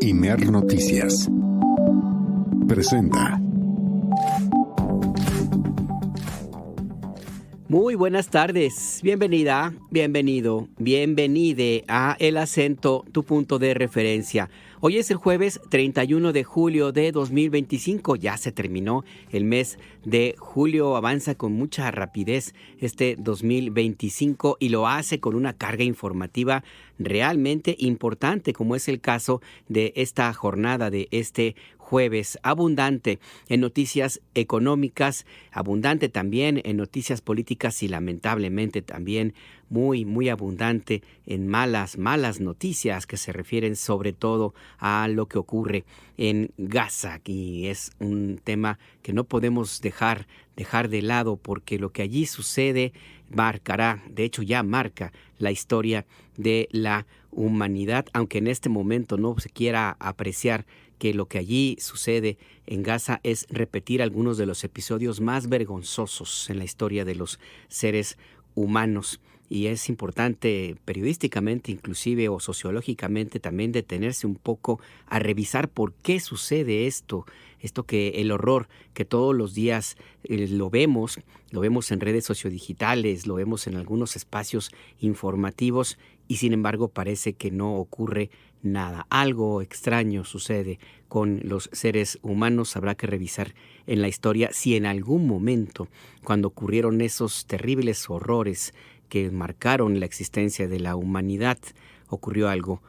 Imer Noticias presenta. Muy buenas tardes, bienvenida, bienvenido, bienvenide a El Acento, tu punto de referencia. Hoy es el jueves 31 de julio de 2025, ya se terminó el mes de julio, avanza con mucha rapidez este 2025 y lo hace con una carga informativa realmente importante, como es el caso de esta jornada de este jueves, abundante en noticias económicas, abundante también en noticias políticas y lamentablemente también muy abundante en malas noticias que se refieren sobre todo a lo que ocurre en Gaza. Y es un tema que no podemos dejar de lado porque lo que allí sucede marcará, de hecho ya marca la historia de la humanidad, aunque en este momento no se quiera apreciar que lo que allí sucede en Gaza es repetir algunos de los episodios más vergonzosos en la historia de los seres humanos. Y es importante periodísticamente, inclusive o sociológicamente, también detenerse un poco a revisar por qué sucede esto que el horror que todos los días lo vemos en redes sociodigitales, lo vemos en algunos espacios informativos y sin embargo parece que no ocurre nada. Algo extraño sucede con los seres humanos. Habrá que revisar en la historia si en algún momento, cuando ocurrieron esos terribles horrores que marcaron la existencia de la humanidad, ocurrió algo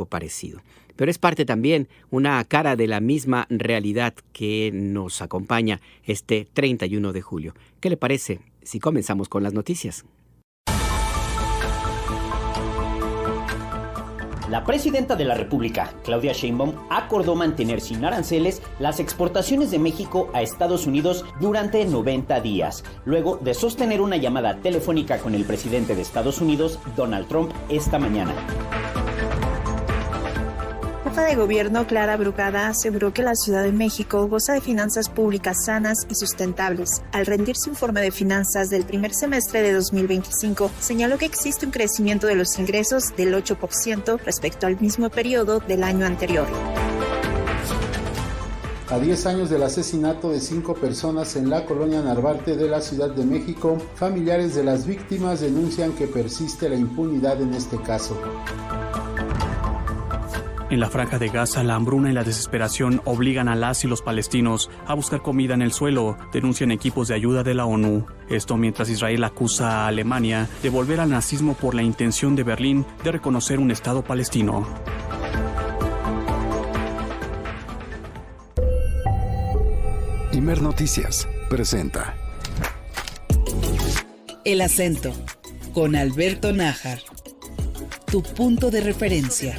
parecido. Pero es parte también, una cara de la misma realidad que nos acompaña este 31 de julio. ¿Qué le parece si comenzamos con las noticias? La presidenta de la República, Claudia Sheinbaum, acordó mantener sin aranceles las exportaciones de México a Estados Unidos durante 90 días, luego de sostener una llamada telefónica con el presidente de Estados Unidos, Donald Trump, esta mañana. La jefa de gobierno, Clara Brugada, aseguró que la Ciudad de México goza de finanzas públicas sanas y sustentables. Al rendir su informe de finanzas del primer semestre de 2025, señaló que existe un crecimiento de los ingresos del 8% respecto al mismo periodo del año anterior. A 10 años del asesinato de 5 personas en la colonia Narvarte de la Ciudad de México, familiares de las víctimas denuncian que persiste la impunidad en este caso. En la franja de Gaza, la hambruna y la desesperación obligan a las y los palestinos a buscar comida en el suelo, denuncian equipos de ayuda de la ONU. Esto mientras Israel acusa a Alemania de volver al nazismo por la intención de Berlín de reconocer un Estado palestino. Imer Noticias presenta El Acento, con Alberto Nájar, tu punto de referencia.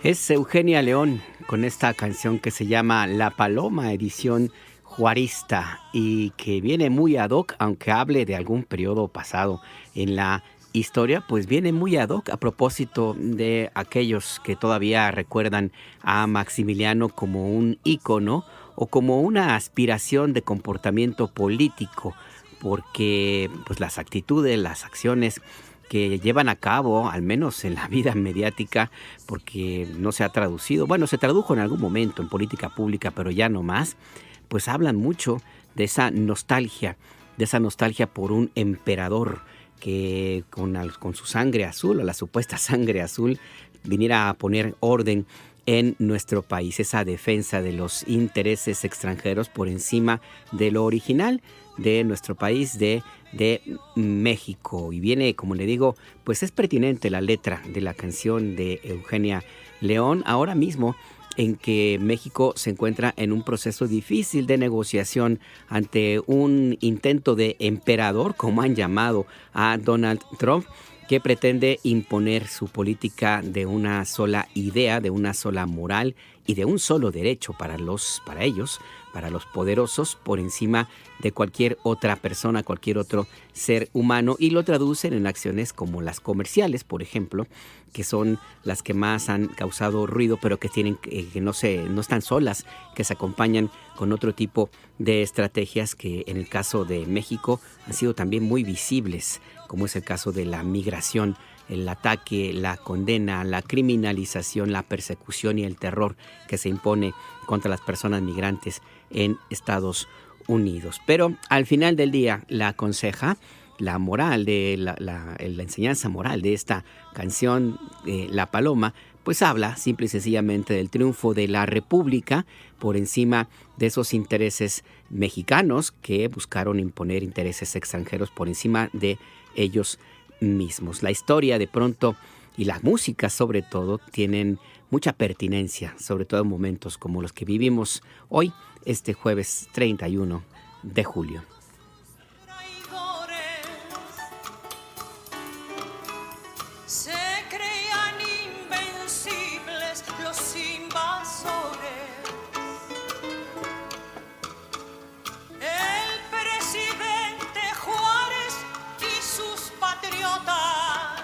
Es Eugenia León con esta canción que se llama La Paloma, edición juarista, y que viene muy ad hoc, aunque hable de algún periodo pasado en la historia, pues viene muy ad hoc a propósito de aquellos que todavía recuerdan a Maximiliano como un ícono o como una aspiración de comportamiento político, porque pues las actitudes, las acciones que llevan a cabo, al menos en la vida mediática, porque no se ha traducido, bueno, se tradujo en algún momento en política pública, pero ya no más, pues hablan mucho de esa nostalgia de esa nostalgia por un emperador que con su sangre azul, o la supuesta sangre azul, viniera a poner orden en nuestro país, esa defensa de los intereses extranjeros por encima de lo original de nuestro país, de México. Y viene, como le digo, pues es pertinente la letra de la canción de Eugenia León, ahora mismo en que México se encuentra en un proceso difícil de negociación ante un intento de emperador, como han llamado a Donald Trump, que pretende imponer su política de una sola idea, de una sola moral y de un solo derecho para ellos, para los poderosos, por encima de cualquier otra persona, cualquier otro ser humano, y lo traducen en acciones como las comerciales, por ejemplo, que son las que más han causado ruido, pero que tienen que no están solas, que se acompañan con otro tipo de estrategias que en el caso de México han sido también muy visibles, como es el caso de la migración, el ataque, la condena, la criminalización, la persecución y el terror que se impone contra las personas migrantes en Estados Unidos. Pero al final del día, la conseja, la moral de la enseñanza moral de esta canción, La Paloma, pues habla simple y sencillamente del triunfo de la República por encima de esos intereses mexicanos que buscaron imponer intereses extranjeros por encima de ellos mismos. La historia de pronto y la música sobre todo tienen mucha pertinencia, sobre todo en momentos como los que vivimos hoy, este jueves 31 de julio. Se creían invencibles los invasores. El presidente Juárez y sus patriotas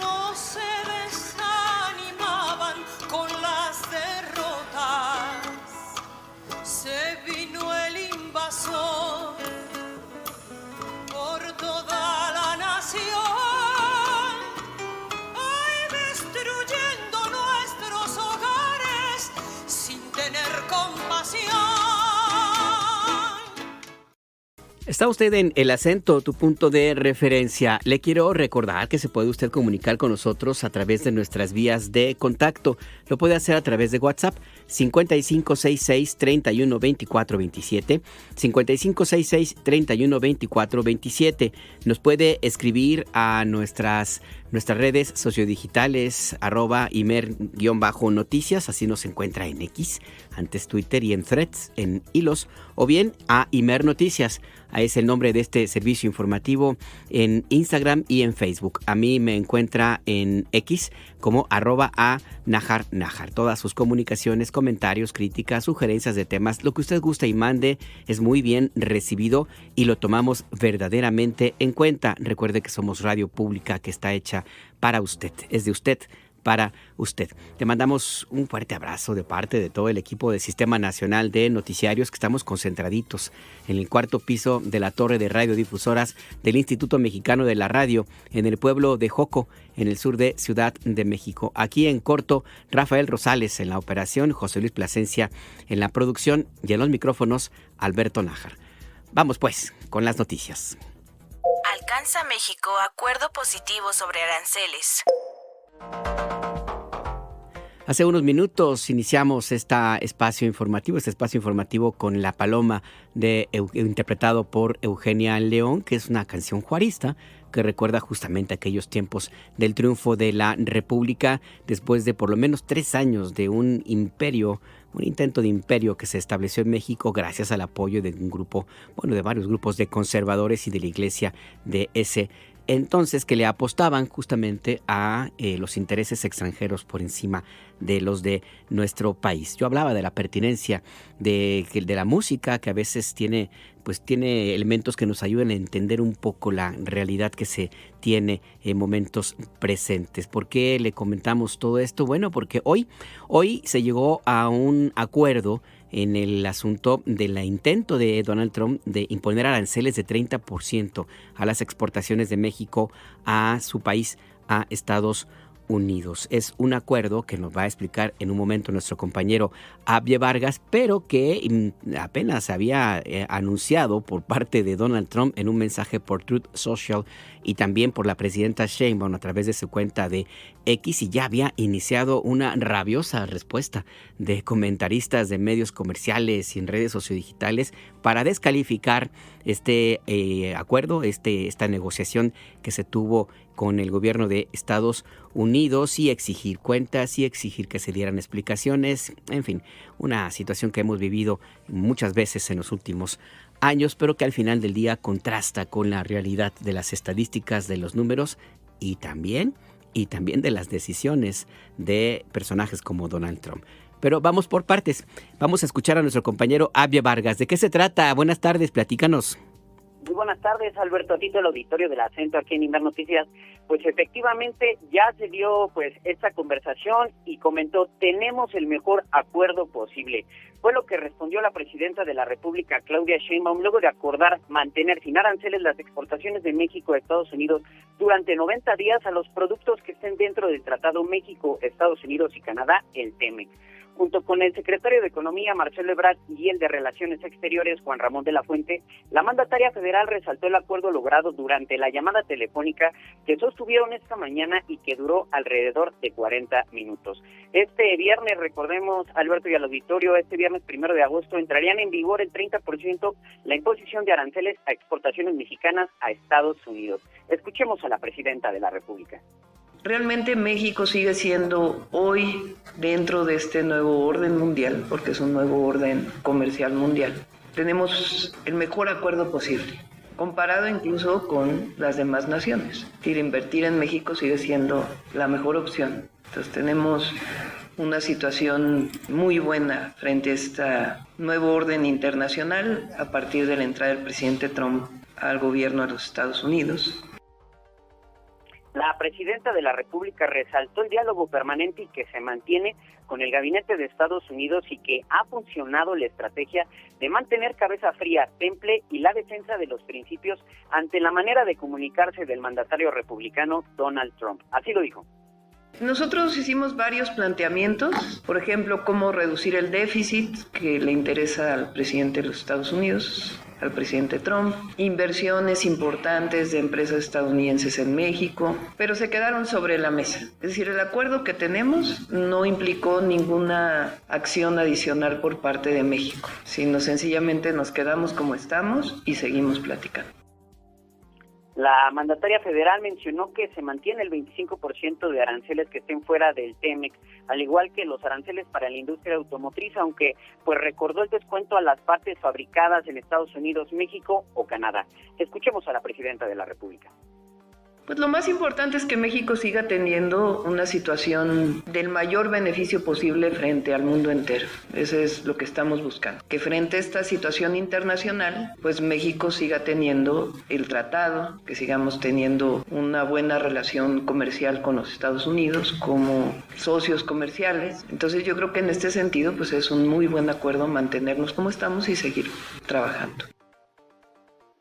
no se desanimaban con las derrotas. Se vino el invasor por toda la nación, ay, destruyendo nuestros hogares sin tener compasión. Está usted en El Acento, tu punto de referencia. Le quiero recordar que se puede usted comunicar con nosotros a través de nuestras vías de contacto. Lo puede hacer a través de WhatsApp 5566-312427, 5566-312427. Nos puede escribir a nuestras redes sociodigitales, @imer_noticias, así nos encuentra en X, antes Twitter, y en Threads, en Hilos, o bien a Imer Noticias. Es el nombre de este servicio informativo en Instagram y en Facebook. A mí me encuentra en X como @a_najar. Todas sus comunicaciones, comentarios, críticas, sugerencias de temas, lo que usted guste y mande es muy bien recibido y lo tomamos verdaderamente en cuenta. Recuerde que somos radio pública que está hecha para usted, es de usted para usted. Te mandamos un fuerte abrazo de parte de todo el equipo del Sistema Nacional de Noticiarios, que estamos concentraditos en el cuarto piso de la torre de radiodifusoras del Instituto Mexicano de la Radio, en el pueblo de Joco, en el sur de Ciudad de México. Aquí en corto, Rafael Rosales en la operación, José Luis Plasencia en la producción y en los micrófonos, Alberto Nájar. Vamos pues con las noticias. Alcanza México acuerdo positivo sobre aranceles. Hace unos minutos iniciamos este espacio informativo con La Paloma, interpretado por Eugenia León, que es una canción juarista que recuerda justamente aquellos tiempos del triunfo de la República después de por lo menos 3 años de un intento de imperio que se estableció en México gracias al apoyo de de varios grupos de conservadores y de la iglesia de ese entonces, que le apostaban justamente a los intereses extranjeros por encima de los de nuestro país. Yo hablaba de la pertinencia de la música, que a veces tiene elementos que nos ayudan a entender un poco la realidad que se tiene en momentos presentes. ¿Por qué le comentamos todo esto? Bueno, porque hoy se llegó a un acuerdo en el asunto del intento de Donald Trump de imponer aranceles de 30% a las exportaciones de México a su país, a Estados Unidos. Es un acuerdo que nos va a explicar en un momento nuestro compañero Abye Vargas, pero que apenas había anunciado por parte de Donald Trump en un mensaje por Truth Social y también por la presidenta Sheinbaum a través de su cuenta de X, y ya había iniciado una rabiosa respuesta de comentaristas de medios comerciales y en redes sociodigitales para descalificar este acuerdo, esta negociación que se tuvo con el gobierno de Estados Unidos, y exigir cuentas y exigir que se dieran explicaciones. En fin, una situación que hemos vivido muchas veces en los últimos años, pero que al final del día contrasta con la realidad de las estadísticas, de los números y también de las decisiones de personajes como Donald Trump. Pero vamos por partes. Vamos a escuchar a nuestro compañero Abye Vargas. ¿De qué se trata? Buenas tardes, platícanos. Muy buenas tardes, Alberto, a ti del auditorio del Acento aquí en Imer Noticias. Pues efectivamente ya se dio pues esta conversación y comentó: tenemos el mejor acuerdo posible. Fue lo que respondió la presidenta de la República, Claudia Sheinbaum, luego de acordar mantener sin aranceles las exportaciones de México a Estados Unidos durante 90 días a los productos que estén dentro del Tratado México, Estados Unidos y Canadá, el TEMEC. Junto con el secretario de Economía, Marcelo Ebrard, y el de Relaciones Exteriores, Juan Ramón de la Fuente, la mandataria federal resaltó el acuerdo logrado durante la llamada telefónica que sostuvieron esta mañana y que duró alrededor de 40 minutos. Este viernes, recordemos, Alberto y al auditorio, este viernes 1 de agosto entrarían en vigor el 30% la imposición de aranceles a exportaciones mexicanas a Estados Unidos. Escuchemos a la presidenta de la República. Realmente México sigue siendo hoy, dentro de este nuevo orden mundial, porque es un nuevo orden comercial mundial, tenemos el mejor acuerdo posible, comparado incluso con las demás naciones. Es decir, invertir en México sigue siendo la mejor opción. Entonces tenemos una situación muy buena frente a este nuevo orden internacional a partir de la entrada del presidente Trump al gobierno de los Estados Unidos. La presidenta de la República resaltó el diálogo permanente y que se mantiene con el gabinete de Estados Unidos y que ha funcionado la estrategia de mantener cabeza fría, temple y la defensa de los principios ante la manera de comunicarse del mandatario republicano Donald Trump. Así lo dijo. Nosotros hicimos varios planteamientos, por ejemplo, cómo reducir el déficit que le interesa al presidente de los Estados Unidos, al presidente Trump, inversiones importantes de empresas estadounidenses en México, pero se quedaron sobre la mesa. Es decir, el acuerdo que tenemos no implicó ninguna acción adicional por parte de México, sino sencillamente nos quedamos como estamos y seguimos platicando. La mandataria federal mencionó que se mantiene el 25% de aranceles que estén fuera del TEMEC, al igual que los aranceles para la industria automotriz, aunque pues recordó el descuento a las partes fabricadas en Estados Unidos, México o Canadá. Escuchemos a la presidenta de la República. Pues lo más importante es que México siga teniendo una situación del mayor beneficio posible frente al mundo entero. Eso es lo que estamos buscando. Que frente a esta situación internacional, pues México siga teniendo el tratado, que sigamos teniendo una buena relación comercial con los Estados Unidos como socios comerciales. Entonces yo creo que en este sentido, pues es un muy buen acuerdo mantenernos como estamos y seguir trabajando.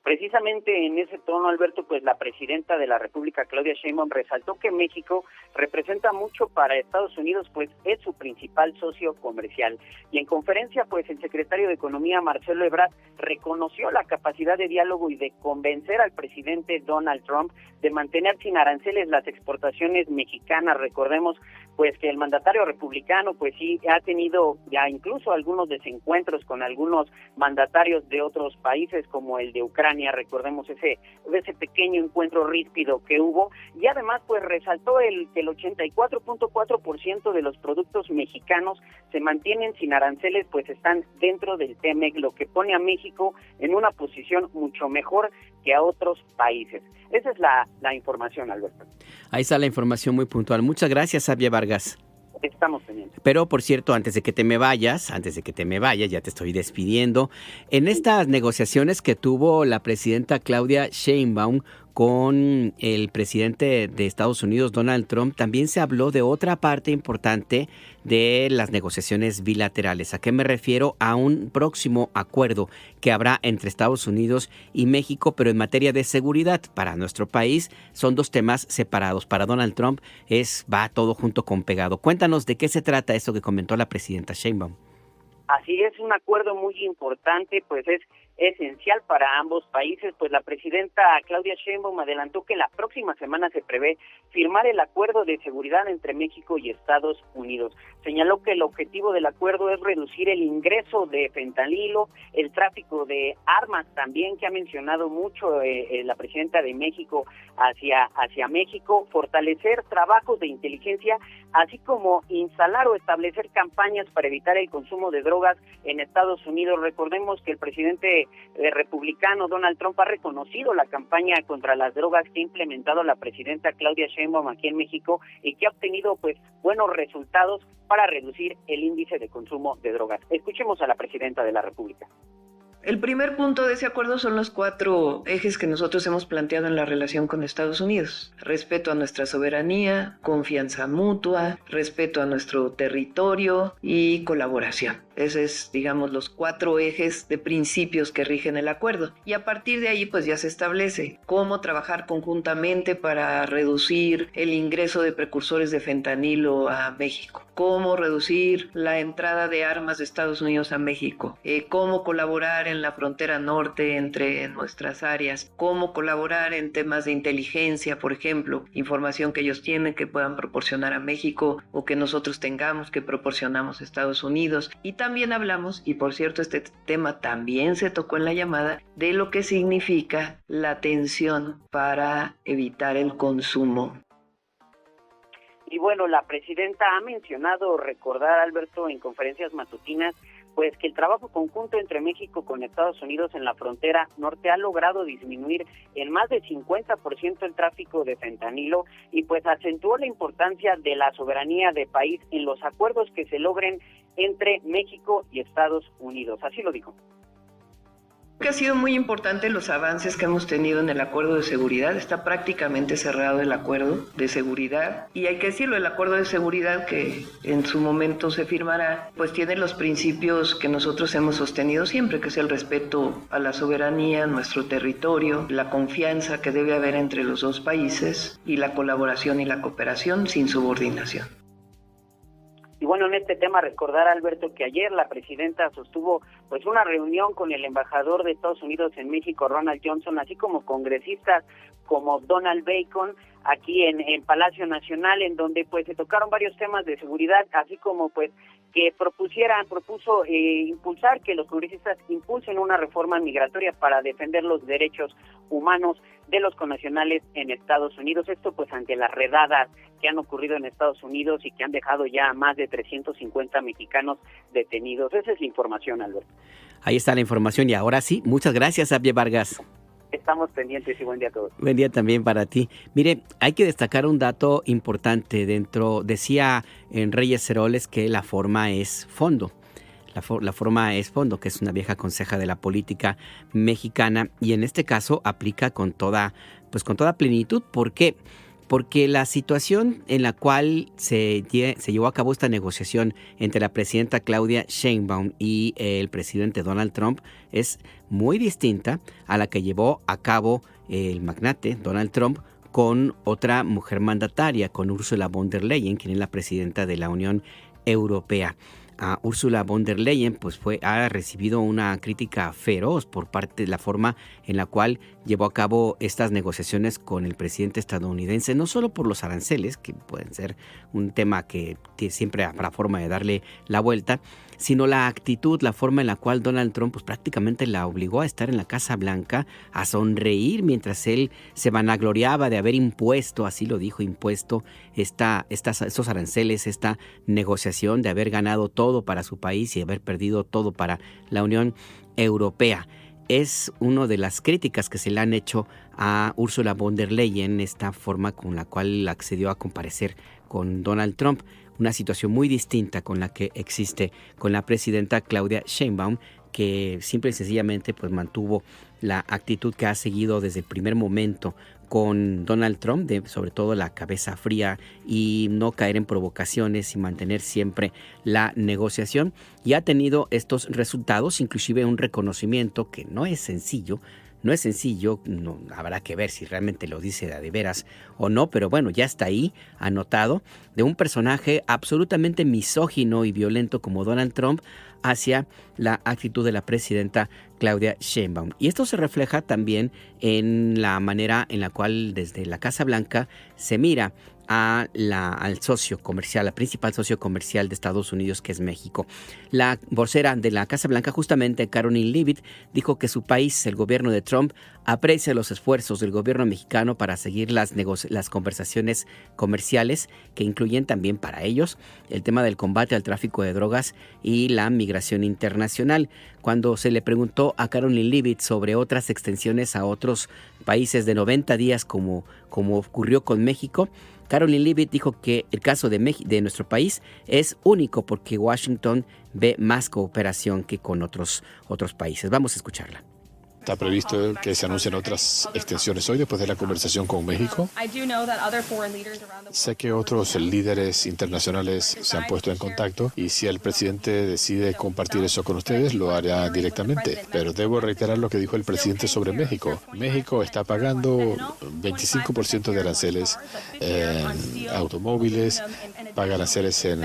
Precisamente en ese tono, Alberto, pues la presidenta de la República, Claudia Sheinbaum, resaltó que México representa mucho para Estados Unidos, pues es su principal socio comercial. Y en conferencia, pues el secretario de Economía, Marcelo Ebrard, reconoció la capacidad de diálogo y de convencer al presidente Donald Trump de mantener sin aranceles las exportaciones mexicanas. Recordemos, pues que el mandatario republicano, pues sí, ha tenido ya incluso algunos desencuentros con algunos mandatarios de otros países, como el de Ucrania. Recordemos ese pequeño encuentro ríspido que hubo, y además pues resaltó que el 84.4% de los productos mexicanos se mantienen sin aranceles, pues están dentro del TEMEC, lo que pone a México en una posición mucho mejor que a otros países. Esa es la información, Alberto. Ahí está la información muy puntual. Muchas gracias, Abye Vargas. Estamos pendientes. Pero, por cierto, antes de que te me vayas, ya te estoy despidiendo. En estas negociaciones que tuvo la presidenta Claudia Sheinbaum con el presidente de Estados Unidos, Donald Trump, también se habló de otra parte importante de las negociaciones bilaterales. ¿A qué me refiero? A un próximo acuerdo que habrá entre Estados Unidos y México, pero en materia de seguridad. Para nuestro país son dos temas separados. Para Donald Trump va todo junto con pegado. Cuéntanos de qué se trata esto que comentó la presidenta Sheinbaum. Así es, un acuerdo muy importante, pues es esencial para ambos países, pues la presidenta Claudia Sheinbaum adelantó que la próxima semana se prevé firmar el acuerdo de seguridad entre México y Estados Unidos. Señaló que el objetivo del acuerdo es reducir el ingreso de fentanilo, el tráfico de armas también, que ha mencionado mucho la presidenta de México hacia México, fortalecer trabajos de inteligencia, así como instalar o establecer campañas para evitar el consumo de drogas en Estados Unidos. Recordemos que el presidente republicano Donald Trump ha reconocido la campaña contra las drogas que ha implementado la presidenta Claudia Sheinbaum aquí en México y que ha obtenido pues buenos resultados para reducir el índice de consumo de drogas. Escuchemos a la presidenta de la República. El primer punto de ese acuerdo son los 4 ejes que nosotros hemos planteado en la relación con Estados Unidos. Respeto a nuestra soberanía, confianza mutua, respeto a nuestro territorio y colaboración. Esos es, digamos, los 4 ejes de principios que rigen el acuerdo. Y a partir de ahí, pues ya se establece cómo trabajar conjuntamente para reducir el ingreso de precursores de fentanilo a México, cómo reducir la entrada de armas de Estados Unidos a México, cómo colaborar en la frontera norte entre nuestras áreas, cómo colaborar en temas de inteligencia, por ejemplo, información que ellos tienen que puedan proporcionar a México o que nosotros tengamos que proporcionamos a Estados Unidos. Y también hablamos, y por cierto este tema también se tocó en la llamada, de lo que significa la atención para evitar el consumo. Y bueno, la presidenta ha mencionado, recordar, Alberto, en conferencias matutinas, pues que el trabajo conjunto entre México con Estados Unidos en la frontera norte ha logrado disminuir en más de 50% el tráfico de fentanilo y pues acentuó la importancia de la soberanía del país en los acuerdos que se logren entre México y Estados Unidos. Así lo dijo. Que ha sido muy importante los avances que hemos tenido en el acuerdo de seguridad. Está prácticamente cerrado el acuerdo de seguridad y hay que decirlo, el acuerdo de seguridad que en su momento se firmará, pues tiene los principios que nosotros hemos sostenido siempre, que es el respeto a la soberanía, nuestro territorio, la confianza que debe haber entre los dos países y la colaboración y la cooperación sin subordinación. Y bueno, en este tema recordar, Alberto, que ayer la presidenta sostuvo pues una reunión con el embajador de Estados Unidos en México, Ronald Johnson, así como congresistas como Donald Bacon, aquí en Palacio Nacional, en donde pues se tocaron varios temas de seguridad, así como pues que propuso impulsar que los congresistas impulsen una reforma migratoria para defender los derechos humanos de los connacionales en Estados Unidos. Esto pues ante las redadas que han ocurrido en Estados Unidos y que han dejado ya más de 350 mexicanos detenidos. Esa es la información, Alberto. Ahí está la información y ahora sí, muchas gracias, Abye Vargas. Estamos pendientes y buen día a todos. Buen día también para ti. Mire, hay que destacar un dato importante decía en Reyes Heroles que la forma es fondo. La forma es fondo, que es una vieja conseja de la política mexicana y en este caso aplica con toda plenitud. ¿Por qué? Porque la situación en la cual se llevó a cabo esta negociación entre la presidenta Claudia Sheinbaum y el presidente Donald Trump es muy distinta a la que llevó a cabo el magnate Donald Trump con otra mujer mandataria, con Ursula von der Leyen, quien es la presidenta de la Unión Europea. Ursula von der Leyen ha recibido una crítica feroz por parte de la forma en la cual llevó a cabo estas negociaciones con el presidente estadounidense, no solo por los aranceles, que pueden ser un tema que siempre habrá forma de darle la vuelta, sino la actitud, la forma en la cual Donald Trump prácticamente la obligó a estar en la Casa Blanca, a sonreír mientras él se vanagloriaba de haber impuesto, así lo dijo, estos aranceles, esta negociación, de haber ganado todo para su país y haber perdido todo para la Unión Europea. Es una de las críticas que se le han hecho a Ursula von der Leyen, esta forma con la cual accedió a comparecer con Donald Trump. Una situación muy distinta con la que existe con la presidenta Claudia Sheinbaum, que simple y sencillamente pues mantuvo la actitud que ha seguido desde el primer momento con Donald Trump, sobre todo la cabeza fría y no caer en provocaciones y mantener siempre la negociación, y ha tenido estos resultados, inclusive un reconocimiento que no es sencillo. No es sencillo, no, habrá que ver si realmente lo dice de veras o no, pero bueno, ya está ahí anotado, de un personaje absolutamente misógino y violento como Donald Trump hacia la actitud de la presidenta Claudia Sheinbaum. Y esto se refleja también en la manera en la cual desde la Casa Blanca se mira al socio comercial, al principal socio comercial de Estados Unidos, que es México. La vocera de la Casa Blanca, justamente Karoline Leavitt, dijo que su país, el gobierno de Trump, aprecia los esfuerzos del gobierno mexicano para seguir las conversaciones comerciales, que incluyen también para ellos el tema del combate al tráfico de drogas y la migración internacional. Cuando se le preguntó a Karoline Leavitt sobre otras extensiones a otros países de 90 días como ocurrió con México, Karoline Leavitt dijo que el caso de nuestro país es único porque Washington ve más cooperación que con otros países. Vamos a escucharla. Está previsto que se anuncien otras extensiones hoy después de la conversación con México. Sé que otros líderes internacionales se han puesto en contacto y si el presidente decide compartir eso con ustedes, lo hará directamente. Pero debo reiterar lo que dijo el presidente sobre México. México está pagando 25% de aranceles en automóviles, paga aranceles en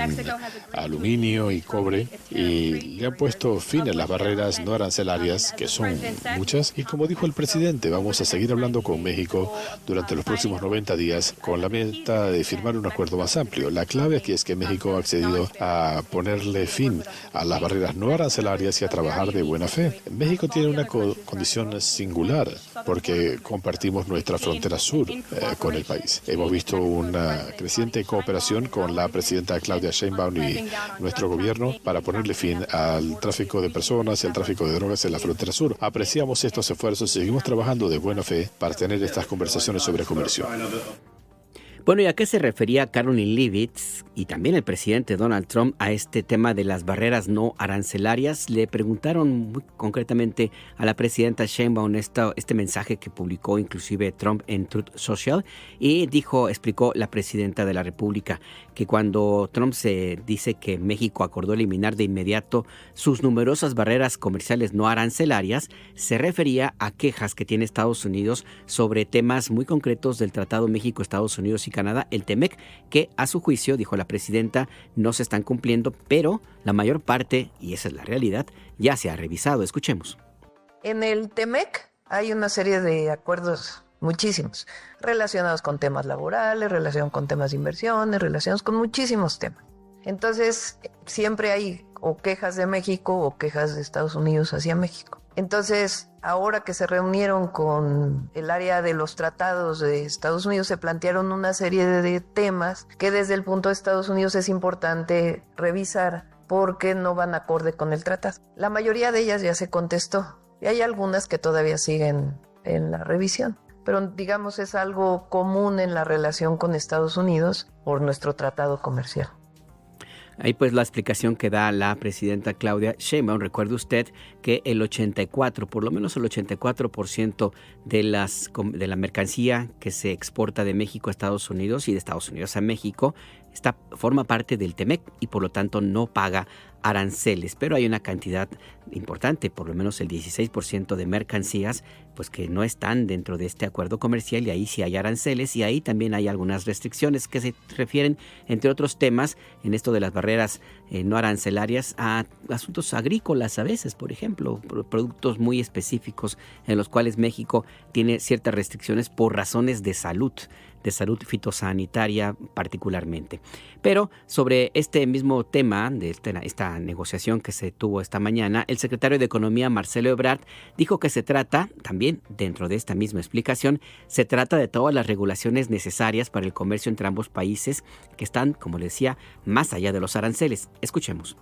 aluminio y cobre y le han puesto fin a las barreras no arancelarias, que son muchas. Y como dijo el presidente, vamos a seguir hablando con México durante los próximos 90 días con la meta de firmar un acuerdo más amplio. La clave aquí es que México ha accedido a ponerle fin a las barreras no arancelarias y a trabajar de buena fe. México tiene una condición singular porque compartimos nuestra frontera sur con el país. Hemos visto una creciente cooperación con la presidenta Claudia Sheinbaum y nuestro gobierno para ponerle fin al tráfico de personas y al tráfico de drogas en la frontera sur. Apreciamos estos esfuerzos y seguimos trabajando de buena fe para tener estas conversaciones sobre comercio. Bueno, ¿y a qué se refería Karoline Leavitt y también el presidente Donald Trump a este tema de las barreras no arancelarias? Le preguntaron muy concretamente a la presidenta Sheinbaum este mensaje que publicó inclusive Trump en Truth Social y explicó la presidenta de la República que cuando Trump se dice que México acordó eliminar de inmediato sus numerosas barreras comerciales no arancelarias, se refería a quejas que tiene Estados Unidos sobre temas muy concretos del Tratado México-Estados Unidos y Canadá, el TEMEC, que a su juicio, dijo la presidenta, no se están cumpliendo, pero la mayor parte, y esa es la realidad, ya se ha revisado. Escuchemos. En el TEMEC hay una serie de acuerdos, muchísimos, relacionados con temas laborales, relacionados con temas de inversiones, relacionados con muchísimos temas. Entonces, siempre hay o quejas de México o quejas de Estados Unidos hacia México. Entonces, ahora que se reunieron con el área de los tratados de Estados Unidos, se plantearon una serie de temas que desde el punto de Estados Unidos es importante revisar porque no van acorde con el tratado. La mayoría de ellas ya se contestó y hay algunas que todavía siguen en la revisión. Pero digamos es algo común en la relación con Estados Unidos por nuestro tratado comercial. Ahí pues la explicación que da la presidenta Claudia Sheinbaum. Recuerde usted que por lo menos el 84% de la mercancía que se exporta de México a Estados Unidos y de Estados Unidos a México forma parte del TEMEC y por lo tanto no paga aranceles, pero hay una cantidad importante, por lo menos el 16% de mercancías, pues que no están dentro de este acuerdo comercial y ahí sí hay aranceles y ahí también hay algunas restricciones que se refieren, entre otros temas, en esto de las barreras no arancelarias a asuntos agrícolas a veces, por ejemplo, productos muy específicos en los cuales México tiene ciertas restricciones por razones de salud fitosanitaria particularmente. Pero sobre este mismo tema, de esta negociación que se tuvo esta mañana, el secretario de Economía, Marcelo Ebrard, dijo que se trata, también dentro de esta misma explicación, se trata de todas las regulaciones necesarias para el comercio entre ambos países que están, como le decía, más allá de los aranceles. Escuchemos.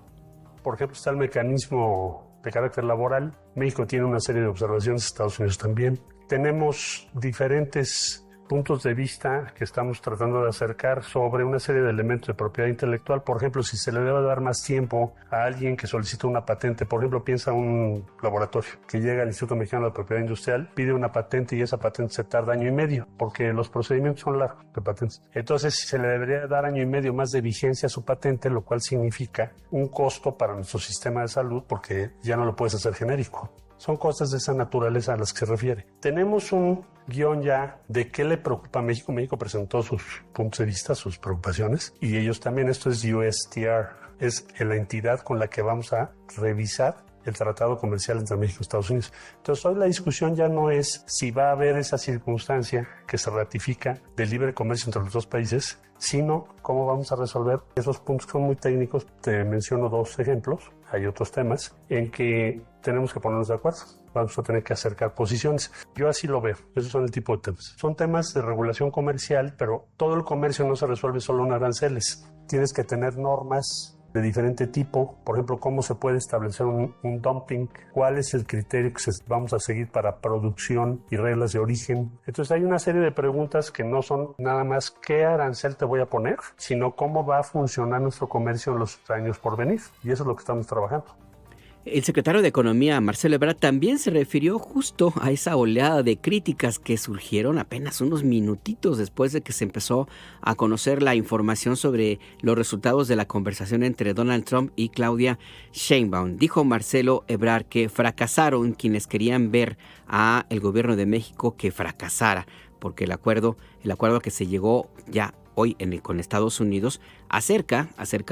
Por ejemplo, está el mecanismo de carácter laboral. México tiene una serie de observaciones, Estados Unidos también. Tenemos diferentes puntos de vista que estamos tratando de acercar sobre una serie de elementos de propiedad intelectual. Por ejemplo, si se le debe dar más tiempo a alguien que solicita una patente. Por ejemplo, piensa un laboratorio que llega al Instituto Mexicano de Propiedad Industrial, pide una patente y esa patente se tarda 1 año y medio, porque los procedimientos son largos de patentes. Entonces, se le debería dar 1 año y medio más de vigencia a su patente, lo cual significa un costo para nuestro sistema de salud, porque ya no lo puedes hacer genérico. Son cosas de esa naturaleza a las que se refiere. Tenemos un guión ya de qué le preocupa a México. México presentó sus puntos de vista, sus preocupaciones, y ellos también. Esto es USTR, es la entidad con la que vamos a revisar el tratado comercial entre México y Estados Unidos. Entonces, hoy la discusión ya no es si va a haber esa circunstancia que se ratifica del libre comercio entre los dos países, sino cómo vamos a resolver esos puntos que son muy técnicos. Te menciono 2 ejemplos. Hay otros temas en que tenemos que ponernos de acuerdo. Vamos a tener que acercar posiciones. Yo así lo veo. Esos son el tipo de temas. Son temas de regulación comercial, pero todo el comercio no se resuelve solo en aranceles. Tienes que tener normas de diferente tipo. Por ejemplo, cómo se puede establecer un dumping, cuál es el criterio que vamos a seguir para producción y reglas de origen. Entonces hay una serie de preguntas que no son nada más qué arancel te voy a poner, sino cómo va a funcionar nuestro comercio en los años por venir. Y eso es lo que estamos trabajando. El secretario de Economía, Marcelo Ebrard, también se refirió justo a esa oleada de críticas que surgieron apenas unos minutitos después de que se empezó a conocer la información sobre los resultados de la conversación entre Donald Trump y Claudia Sheinbaum. Dijo Marcelo Ebrard que fracasaron quienes querían ver a el gobierno de México que fracasara, porque el acuerdo que se llegó ya hoy con Estados Unidos acerca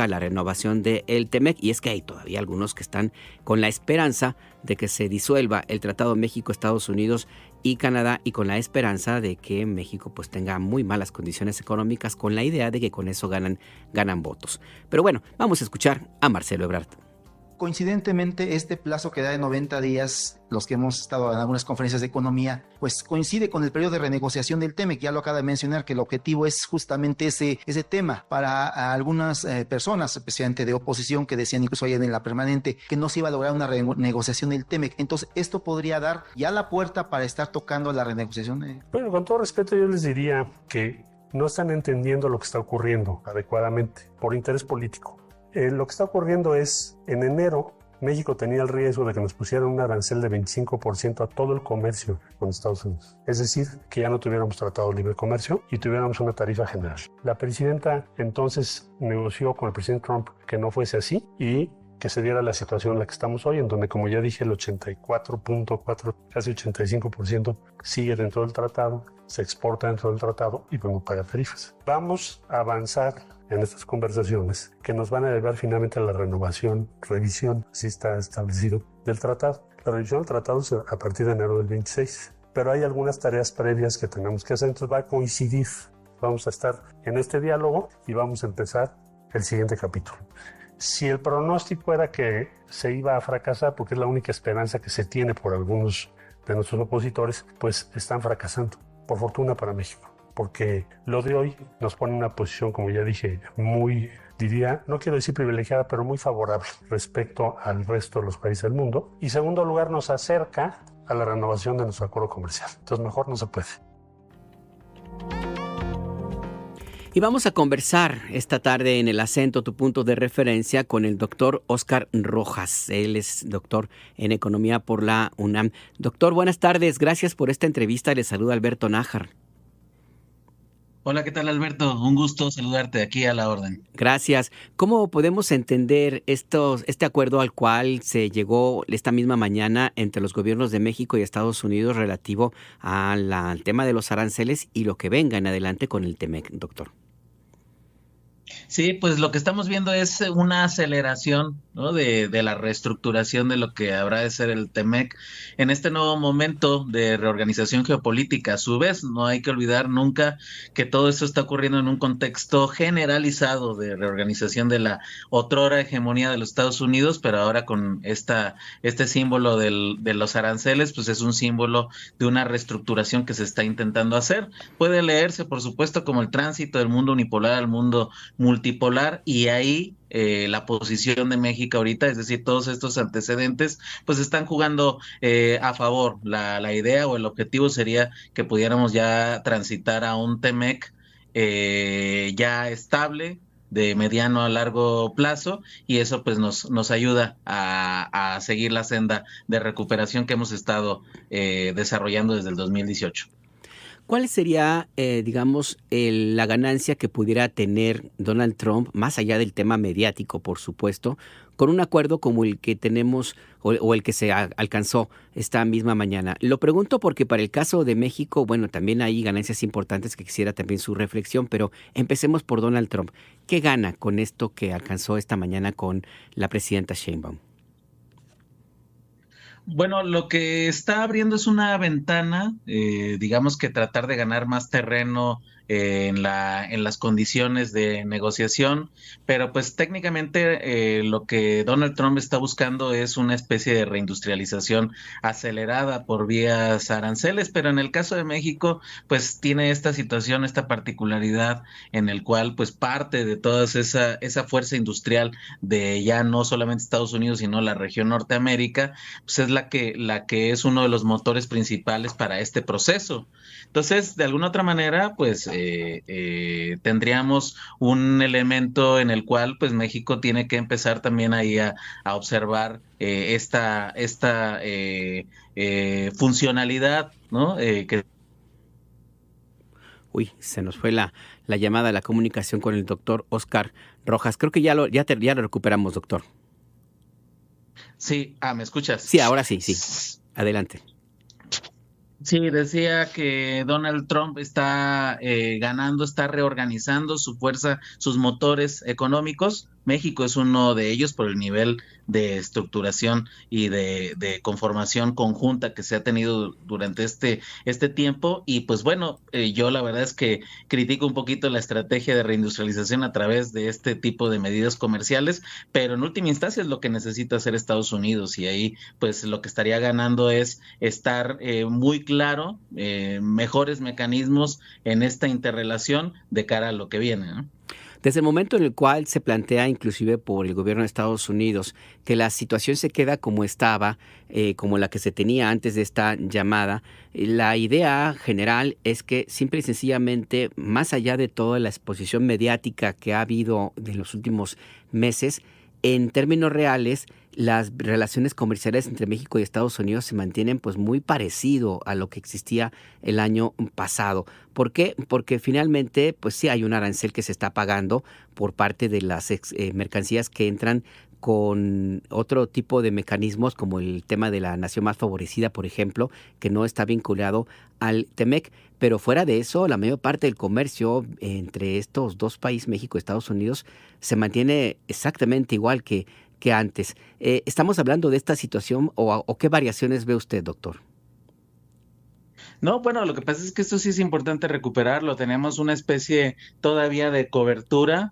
la renovación del TEMEC, y es que hay todavía algunos que están con la esperanza de que se disuelva el Tratado México, Estados Unidos y Canadá, y con la esperanza de que México pues tenga muy malas condiciones económicas, con la idea de que con eso ganan votos. Pero bueno, vamos a escuchar a Marcelo Ebrard. Coincidentemente, este plazo que da de 90 días, los que hemos estado en algunas conferencias de economía, pues coincide con el periodo de renegociación del TEMEC. Ya lo acaba de mencionar, que el objetivo es justamente ese tema. Para algunas personas, especialmente de oposición, que decían incluso ayer en la permanente que no se iba a lograr una renegociación del TEMEC. Entonces, esto podría dar ya la puerta para estar tocando la renegociación. Bueno, con todo respeto, yo les diría que no están entendiendo lo que está ocurriendo adecuadamente por interés político. Lo que está ocurriendo es, en enero, México tenía el riesgo de que nos pusieran un arancel de 25% a todo el comercio con Estados Unidos. Es decir, que ya no tuviéramos tratado de libre comercio y tuviéramos una tarifa general. La presidenta entonces negoció con el presidente Trump que no fuese así y que se diera la situación en la que estamos hoy, en donde, como ya dije, el 84.4%, casi 85% sigue dentro del tratado, se exporta dentro del tratado y pues no paga tarifas. Vamos a avanzar en estas conversaciones que nos van a llevar finalmente a la revisión, así está establecido, del tratado. La revisión del tratado es a partir de enero del 26, pero hay algunas tareas previas que tenemos que hacer, entonces va a coincidir. Vamos a estar en este diálogo y vamos a empezar el siguiente capítulo. Si el pronóstico era que se iba a fracasar, porque es la única esperanza que se tiene por algunos de nuestros opositores, pues están fracasando, por fortuna para México. Porque lo de hoy nos pone en una posición, como ya dije, muy, diría, no quiero decir privilegiada, pero muy favorable respecto al resto de los países del mundo. Y segundo lugar, nos acerca a la renovación de nuestro acuerdo comercial. Entonces mejor no se puede. Y vamos a conversar esta tarde en El Acento, tu punto de referencia, con el doctor Óscar Rojas. Él es doctor en Economía por la UNAM. Doctor, buenas tardes. Gracias por esta entrevista. Le saluda Alberto Nájar. Hola, ¿qué tal, Alberto? Un gusto saludarte aquí a la orden. Gracias. ¿Cómo podemos entender este acuerdo al cual se llegó esta misma mañana entre los gobiernos de México y Estados Unidos relativo al tema de los aranceles y lo que venga en adelante con el TEMEC, doctor? Sí, pues lo que estamos viendo es una aceleración, ¿no?, de la reestructuración de lo que habrá de ser el TEMEC en este nuevo momento de reorganización geopolítica. A su vez, no hay que olvidar nunca que todo esto está ocurriendo en un contexto generalizado de reorganización de la otrora hegemonía de los Estados Unidos, pero ahora con este símbolo de los aranceles, pues es un símbolo de una reestructuración que se está intentando hacer. Puede leerse, por supuesto, como el tránsito del mundo unipolar al mundo multipolar, y ahí la posición de México ahorita, es decir, todos estos antecedentes, pues están jugando a favor. La idea o el objetivo sería que pudiéramos ya transitar a un TEMEC ya estable, de mediano a largo plazo, y eso pues nos ayuda a seguir la senda de recuperación que hemos estado desarrollando desde el 2018. ¿Cuál sería, digamos, la ganancia que pudiera tener Donald Trump, más allá del tema mediático, por supuesto, con un acuerdo como el que tenemos o el que se alcanzó esta misma mañana? Lo pregunto porque para el caso de México, bueno, también hay ganancias importantes que quisiera también su reflexión, pero empecemos por Donald Trump. ¿Qué gana con esto que alcanzó esta mañana con la presidenta Sheinbaum? Bueno, lo que está abriendo es una ventana, digamos que tratar de ganar más terreno en las condiciones de negociación, pero pues técnicamente lo que Donald Trump está buscando es una especie de reindustrialización acelerada por vías aranceles, pero en el caso de México pues tiene esta situación, esta particularidad en el cual pues parte de toda esa fuerza industrial de ya no solamente Estados Unidos sino la región Norteamérica, pues es la que es uno de los motores principales para este proceso. Entonces, de alguna otra manera, pues tendríamos un elemento en el cual pues México tiene que empezar también ahí a observar esta funcionalidad, ¿no? Uy, se nos fue la llamada, la comunicación con el doctor Oscar Rojas. Creo que ya lo recuperamos, doctor. Sí, ¿me escuchas? Sí, ahora sí. Adelante. Sí, decía que Donald Trump está ganando, está reorganizando su fuerza, sus motores económicos. México es uno de ellos por el nivel de estructuración y de conformación conjunta que se ha tenido durante este tiempo. Y pues bueno, yo la verdad es que critico un poquito la estrategia de reindustrialización a través de este tipo de medidas comerciales, pero en última instancia es lo que necesita hacer Estados Unidos, y ahí pues lo que estaría ganando es estar muy claro, mejores mecanismos en esta interrelación de cara a lo que viene, ¿no? Desde el momento en el cual se plantea, inclusive por el gobierno de Estados Unidos, que la situación se queda como estaba, como la que se tenía antes de esta llamada, la idea general es que simple y sencillamente, más allá de toda la exposición mediática que ha habido en los últimos meses, en términos reales, las relaciones comerciales entre México y Estados Unidos se mantienen pues muy parecido a lo que existía el año pasado. ¿Por qué? Porque finalmente pues sí hay un arancel que se está pagando por parte de las mercancías que entran con otro tipo de mecanismos, como el tema de la nación más favorecida, por ejemplo, que no está vinculado al TEMEC. Pero fuera de eso, la mayor parte del comercio entre estos dos países, México y Estados Unidos, se mantiene exactamente igual que antes. ¿Estamos hablando de esta situación o qué variaciones ve usted, doctor? No, bueno, lo que pasa es que esto sí es importante recuperarlo. Tenemos una especie todavía de cobertura,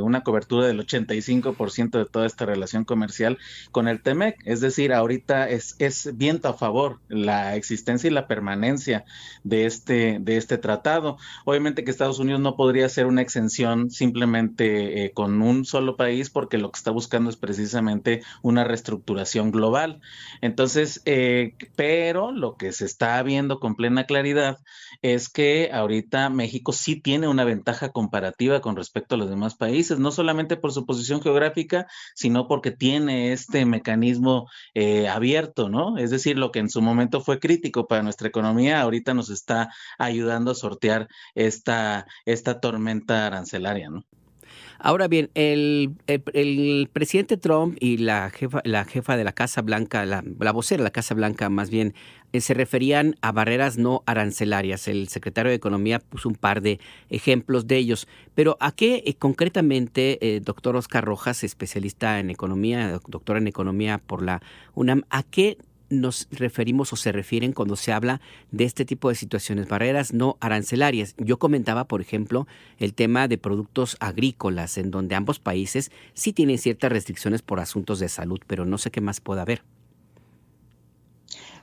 una cobertura del 85% de toda esta relación comercial con el TEMEC. Es decir, ahorita es viento a favor la existencia y la permanencia de este tratado. Obviamente que Estados Unidos no podría hacer una exención simplemente con un solo país, porque lo que está buscando es precisamente una reestructuración global. Entonces, pero lo que se está viendo con plena claridad es que ahorita México sí tiene una ventaja comparativa con respecto a los demás países, no solamente por su posición geográfica, sino porque tiene este mecanismo abierto, ¿no? Es decir, lo que en su momento fue crítico para nuestra economía, ahorita nos está ayudando a sortear esta tormenta arancelaria, ¿no? Ahora bien, el presidente Trump y la jefa de la Casa Blanca, la vocera de la Casa Blanca más bien, se referían a barreras no arancelarias. El secretario de Economía puso un par de ejemplos de ellos. Pero ¿a qué concretamente, doctor Oscar Rojas, especialista en economía, doctor en economía por la UNAM, a qué nos referimos o se refieren cuando se habla de este tipo de situaciones, barreras no arancelarias? Yo comentaba, por ejemplo, el tema de productos agrícolas, en donde ambos países sí tienen ciertas restricciones por asuntos de salud, pero no sé qué más pueda haber.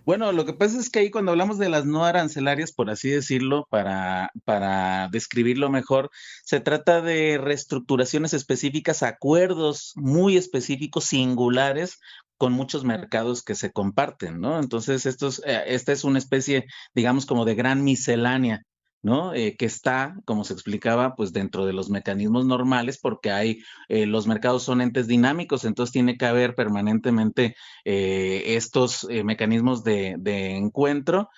Bueno, lo que pasa es que ahí cuando hablamos de las no arancelarias, por así decirlo, para describirlo mejor, se trata de reestructuraciones específicas, acuerdos muy específicos, singulares, con muchos mercados que se comparten, ¿no? Entonces, esta es una especie, digamos, como de gran miscelánea, ¿no? Que está, como se explicaba, pues dentro de los mecanismos normales, porque los mercados son entes dinámicos, entonces tiene que haber permanentemente estos mecanismos de encuentro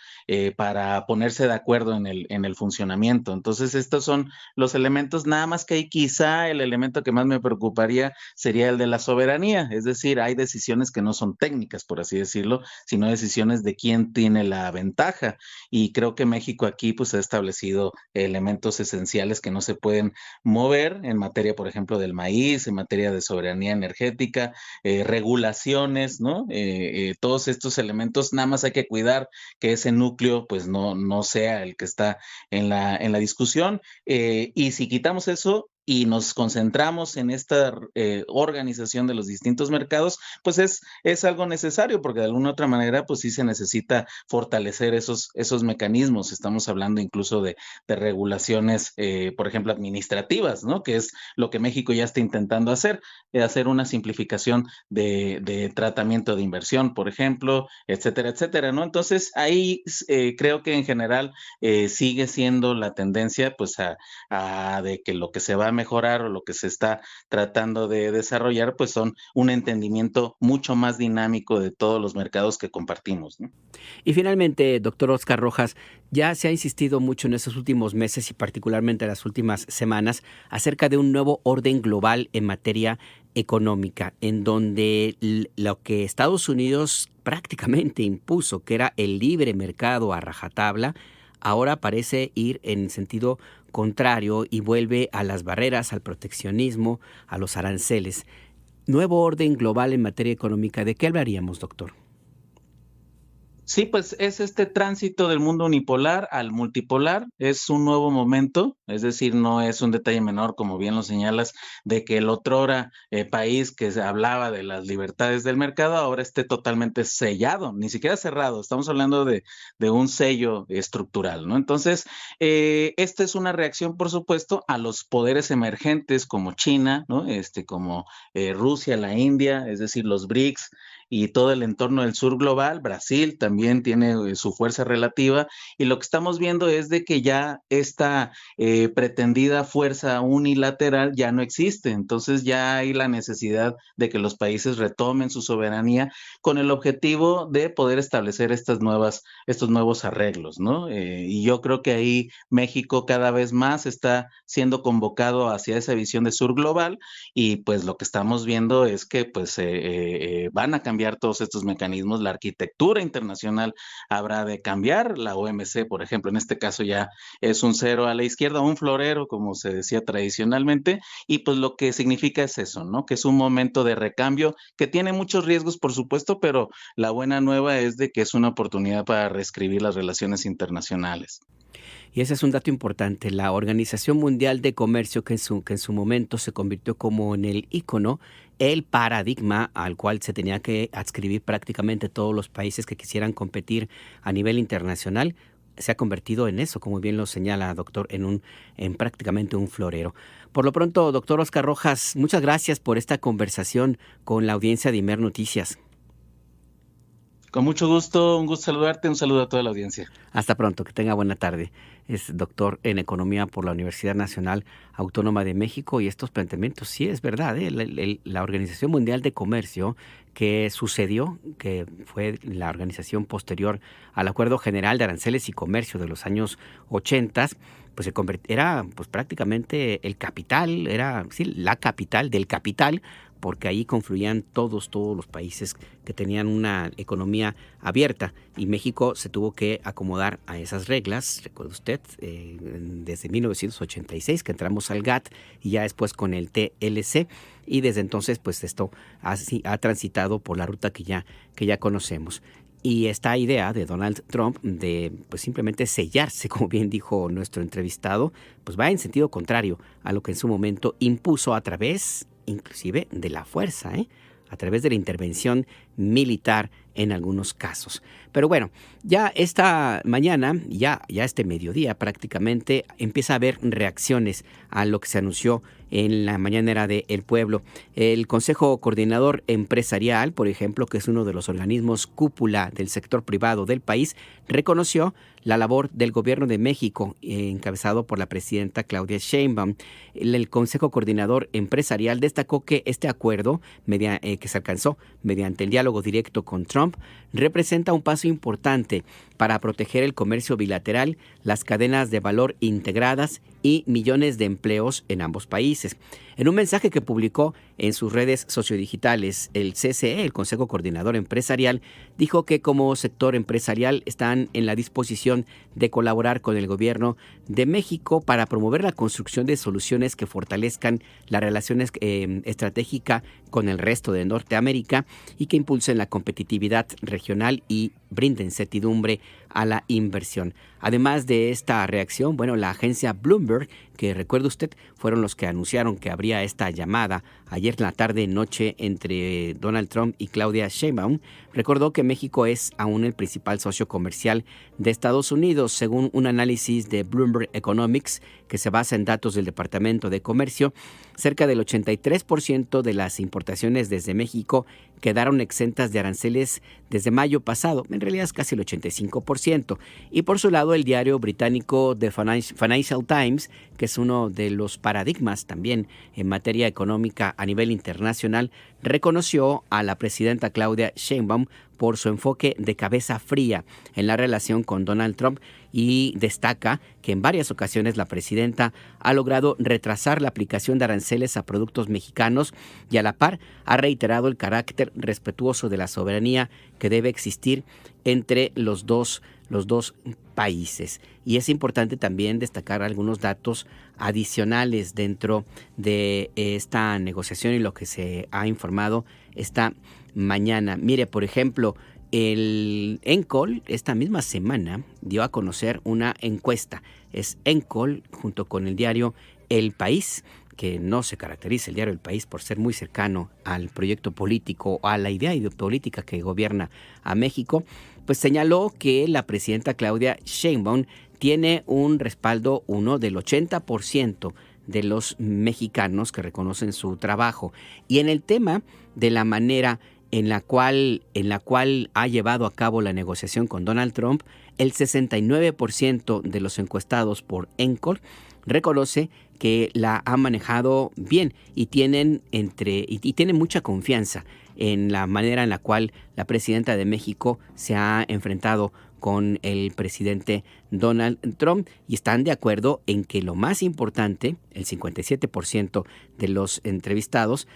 para ponerse de acuerdo en el funcionamiento. Entonces, estos son los elementos, nada más que ahí quizá el elemento que más me preocuparía sería el de la soberanía, es decir, hay decisiones que no son técnicas, por así decirlo, sino decisiones de quién tiene la ventaja. Y creo que México aquí pues ha establecido elementos esenciales que no se pueden mover en materia, por ejemplo, del maíz, en materia de soberanía energética, regulaciones, ¿no? Todos estos elementos, nada más hay que cuidar que ese núcleo pues no sea el que está en la discusión. Y si quitamos eso y nos concentramos en esta organización de los distintos mercados, pues es algo necesario, porque de alguna otra manera, pues sí se necesita fortalecer esos mecanismos. Estamos hablando incluso de regulaciones, por ejemplo, administrativas, ¿no? Que es lo que México ya está intentando hacer una simplificación de tratamiento de inversión, por ejemplo, etcétera, etcétera, ¿no? Entonces, ahí creo que en general sigue siendo la tendencia, pues, a de que lo que se va a mejorar o lo que se está tratando de desarrollar, pues son un entendimiento mucho más dinámico de todos los mercados que compartimos, ¿no? Y finalmente, doctor Oscar Rojas, ya se ha insistido mucho en estos últimos meses y particularmente en las últimas semanas acerca de un nuevo orden global en materia económica, en donde lo que Estados Unidos prácticamente impuso, que era el libre mercado a rajatabla, ahora parece ir en sentido contrario y vuelve a las barreras, al proteccionismo, a los aranceles. Nuevo orden global en materia económica, ¿de qué hablaríamos, doctor? Sí, pues es este tránsito del mundo unipolar al multipolar, es un nuevo momento, es decir, no es un detalle menor, como bien lo señalas, de que el otrora país que se hablaba de las libertades del mercado ahora esté totalmente sellado, ni siquiera cerrado, estamos hablando de un sello estructural, ¿no? Entonces, esta es una reacción, por supuesto, a los poderes emergentes como China, ¿no? Como Rusia, la India, es decir, los BRICS, y todo el entorno del sur global. Brasil también tiene su fuerza relativa, y lo que estamos viendo es de que ya esta pretendida fuerza unilateral ya no existe. Entonces ya hay la necesidad de que los países retomen su soberanía con el objetivo de poder establecer estos nuevos arreglos, ¿no? Y yo creo que ahí México cada vez más está siendo convocado hacia esa visión de sur global, y pues lo que estamos viendo es que pues van a cambiar todos estos mecanismos, la arquitectura internacional habrá de cambiar, la OMC, por ejemplo, en este caso ya es un cero a la izquierda, un florero, como se decía tradicionalmente, y pues lo que significa es eso, ¿no? Que es un momento de recambio que tiene muchos riesgos, por supuesto, pero la buena nueva es de que es una oportunidad para reescribir las relaciones internacionales. Y ese es un dato importante. La Organización Mundial de Comercio, que en su momento se convirtió como en el ícono, el paradigma al cual se tenía que adscribir prácticamente todos los países que quisieran competir a nivel internacional, se ha convertido en eso, como bien lo señala, doctor, en prácticamente un florero. Por lo pronto, doctor Oscar Rojas, muchas gracias por esta conversación con la audiencia de Imer Noticias. Con mucho gusto, un gusto saludarte, un saludo a toda la audiencia. Hasta pronto, que tenga buena tarde. Es doctor en Economía por la Universidad Nacional Autónoma de México, y estos planteamientos, sí es verdad, la Organización Mundial de Comercio, que sucedió, que fue la organización posterior al Acuerdo General de Aranceles y Comercio de los años 80, pues era pues prácticamente el capital, era sí, la capital del capital, porque ahí confluían todos los países que tenían una economía abierta, y México se tuvo que acomodar a esas reglas. Recuerda usted, desde 1986 que entramos al GATT y ya después con el TLC, y desde entonces pues esto ha transitado por la ruta que ya conocemos. Y esta idea de Donald Trump de pues simplemente sellarse, como bien dijo nuestro entrevistado, pues va en sentido contrario a lo que en su momento impuso a través inclusive de la fuerza, a través de la intervención militar en algunos casos. Pero Pero bueno, ya esta mañana, ya este mediodía prácticamente, empieza a haber reacciones a lo que se anunció en la mañanera de El Pueblo. El Consejo Coordinador Empresarial, por ejemplo, que es uno de los organismos cúpula del sector privado del país, reconoció la labor del Gobierno de México, encabezado por la presidenta Claudia Sheinbaum. El Consejo Coordinador Empresarial destacó que este acuerdo que se alcanzó mediante el diálogo directo con Trump representa un paso importante para proteger el comercio bilateral, las cadenas de valor integradas y millones de empleos en ambos países. En un mensaje que publicó en sus redes sociodigitales, el CCE, el Consejo Coordinador Empresarial, dijo que como sector empresarial están en la disposición de colaborar con el Gobierno de México para promover la construcción de soluciones que fortalezcan la relación estratégica con el resto de Norteamérica y que impulsen la competitividad regional y brinden certidumbre a la inversión. Además de esta reacción, la agencia Bloomberg, que recuerde usted, fueron los que anunciaron que habría esta llamada ayer en la tarde-noche entre Donald Trump y Claudia Sheinbaum, recordó que México es aún el principal socio comercial de Estados Unidos, según un análisis de Bloomberg Economics que se basa en datos del Departamento de Comercio. Cerca del 83% de las importaciones desde México quedaron exentas de aranceles desde mayo pasado, en realidad es casi el 85%. Y por su lado, el diario británico The Financial Times, que es uno de los paradigmas también en materia económica a nivel internacional, reconoció a la presidenta Claudia Sheinbaum por su enfoque de cabeza fría en la relación con Donald Trump y destaca que en varias ocasiones la presidenta ha logrado retrasar la aplicación de aranceles a productos mexicanos y a la par ha reiterado el carácter respetuoso de la soberanía que debe existir entre los dos países. Y es importante también destacar algunos datos adicionales dentro de esta negociación y lo que se ha informado esta mañana. Mire, por ejemplo, el ENCOL esta misma semana dio a conocer una encuesta. Es ENCOL junto con el diario El País, que no se caracteriza el diario El País por ser muy cercano al proyecto político o a la idea política que gobierna a México, pues señaló que la presidenta Claudia Sheinbaum tiene un respaldo del 80% de los mexicanos que reconocen su trabajo. Y en el tema de la manera en la cual ha llevado a cabo la negociación con Donald Trump, el 69% de los encuestados por ENCOL reconoce que la ha manejado bien y tienen mucha confianza en la manera en la cual la presidenta de México se ha enfrentado con el presidente Donald Trump y están de acuerdo en que lo más importante, el 57% de los entrevistados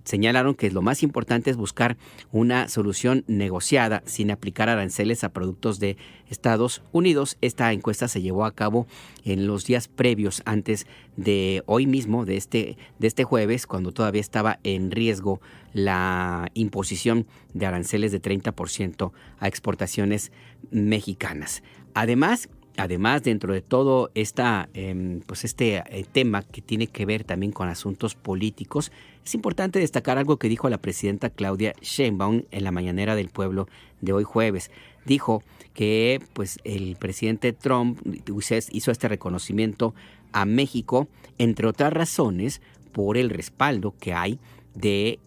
señalaron que lo más importante es buscar una solución negociada sin aplicar aranceles a productos de Estados Unidos. Esta encuesta se llevó a cabo en los días previos antes de hoy mismo, de este jueves, cuando todavía estaba en riesgo la imposición de aranceles de 30% a exportaciones mexicanas. Además, dentro de todo este tema que tiene que ver también con asuntos políticos, es importante destacar algo que dijo la presidenta Claudia Sheinbaum en la mañanera del Pueblo de hoy jueves. Dijo que el presidente Trump hizo este reconocimiento a México, entre otras razones, por el respaldo que hay de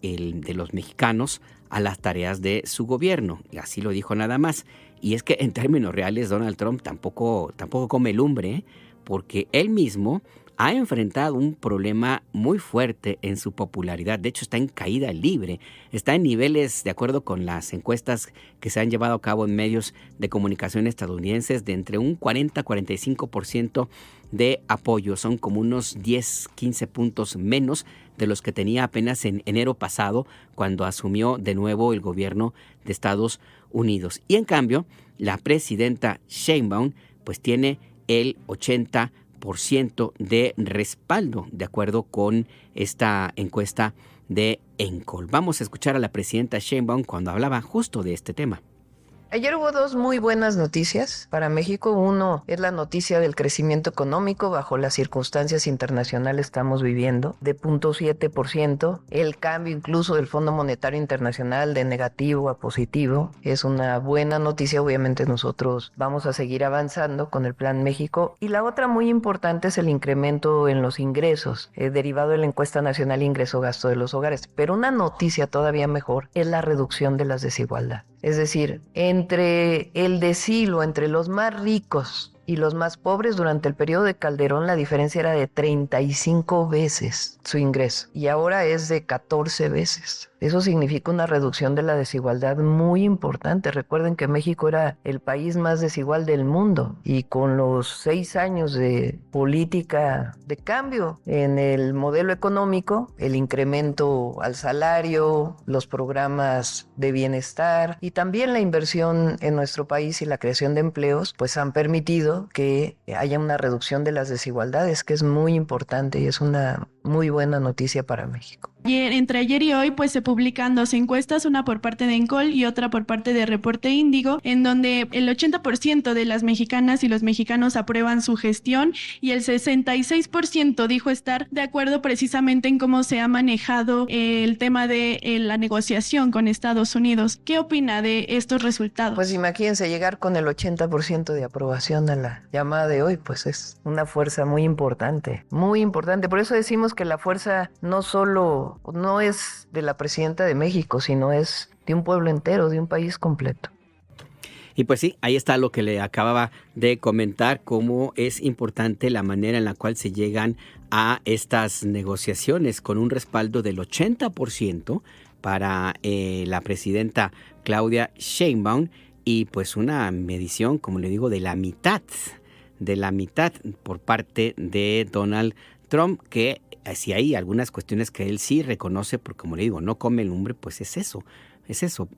los mexicanos a las tareas de su gobierno. Y así lo dijo nada más. Y es que en términos reales Donald Trump tampoco come lumbre, porque él mismo ha enfrentado un problema muy fuerte en su popularidad. De hecho, está en caída libre. Está en niveles, de acuerdo con las encuestas que se han llevado a cabo en medios de comunicación estadounidenses, de entre un 40-45% de apoyo. Son como unos 10-15 puntos menos de los que tenía apenas en enero pasado, cuando asumió de nuevo el gobierno de Estados Unidos. Y en cambio, la presidenta Sheinbaum tiene el 80% de respaldo, de acuerdo con esta encuesta de ENCOL. Vamos a escuchar a la presidenta Sheinbaum cuando hablaba justo de este tema. Ayer hubo dos muy buenas noticias para México. Uno es la noticia del crecimiento económico bajo las circunstancias internacionales que estamos viviendo, de 0.7%. El cambio incluso del Fondo Monetario Internacional de negativo a positivo es una buena noticia. Obviamente nosotros vamos a seguir avanzando con el Plan México. Y la otra muy importante es el incremento en los ingresos, derivado de la encuesta nacional ingreso-gasto de los hogares. Pero una noticia todavía mejor es la reducción de las desigualdades. Es decir, entre el decilo, entre los más ricos y los más pobres, durante el periodo de Calderón la diferencia era de 35 veces su ingreso y ahora es de 14 veces. Eso significa una reducción de la desigualdad muy importante. Recuerden que México era el país más desigual del mundo y con los 6 años de política de cambio en el modelo económico, el incremento al salario, los programas de bienestar y también la inversión en nuestro país y la creación de empleos, pues han permitido que haya una reducción de las desigualdades, que es muy importante y es una muy buena noticia para México. Entre ayer y hoy pues se publican dos encuestas, una por parte de Encol y otra por parte de Reporte Índigo, en donde el 80% de las mexicanas y los mexicanos aprueban su gestión y el 66% dijo estar de acuerdo precisamente en cómo se ha manejado el tema de la negociación con Estados Unidos. ¿Qué opina de estos resultados? Pues imagínense, llegar con el 80% de aprobación a la llamada de hoy, pues es una fuerza muy importante, muy importante. Por eso decimos que la fuerza no es de la presidenta de México, sino es de un pueblo entero, de un país completo. Y pues sí, ahí está lo que le acababa de comentar, cómo es importante la manera en la cual se llegan a estas negociaciones con un respaldo del 80% para la presidenta Claudia Sheinbaum y pues una medición, como le digo, de la mitad por parte de Donald Trump, que si hay algunas cuestiones que él sí reconoce, porque como le digo, no come lumbre, pues es eso.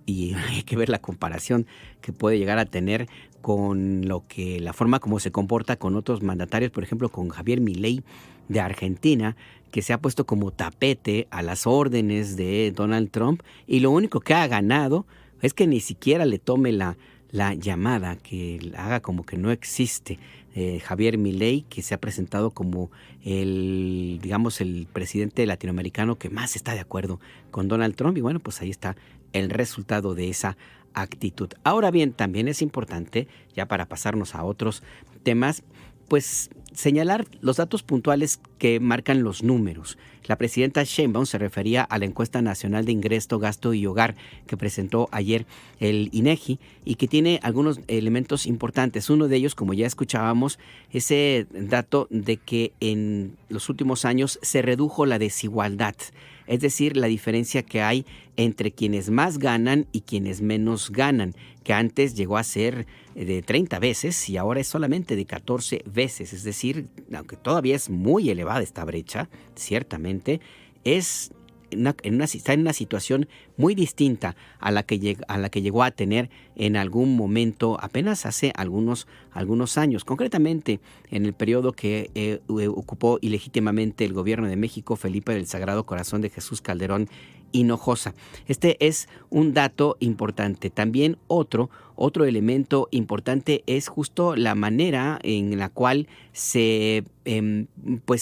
Y hay que ver la comparación que puede llegar a tener con la forma como se comporta con otros mandatarios, por ejemplo, con Javier Milei de Argentina, que se ha puesto como tapete a las órdenes de Donald Trump y lo único que ha ganado es que ni siquiera le tome la llamada, que haga como que no existe. Javier Milei, que se ha presentado como el presidente latinoamericano que más está de acuerdo con Donald Trump. Y bueno, pues ahí está el resultado de esa actitud. Ahora bien, también es importante, ya para pasarnos a otros temas, pues señalar los datos puntuales que marcan los números. La presidenta Sheinbaum se refería a la encuesta nacional de ingreso, gasto y hogar que presentó ayer el INEGI y que tiene algunos elementos importantes. Uno de ellos, como ya escuchábamos, ese dato de que en los últimos años se redujo la desigualdad, es decir, la diferencia que hay entre quienes más ganan y quienes menos ganan, que antes llegó a ser de 30 veces y ahora es solamente de 14 veces. Es decir, aunque todavía es muy elevada esta brecha, ciertamente está en una situación muy distinta a la que llegó a tener en algún momento apenas hace algunos años, concretamente en el periodo que ocupó ilegítimamente el gobierno de México Felipe del Sagrado Corazón de Jesús Calderón Hinojosa. Este es un dato importante. También otro elemento importante es justo la manera en la cual se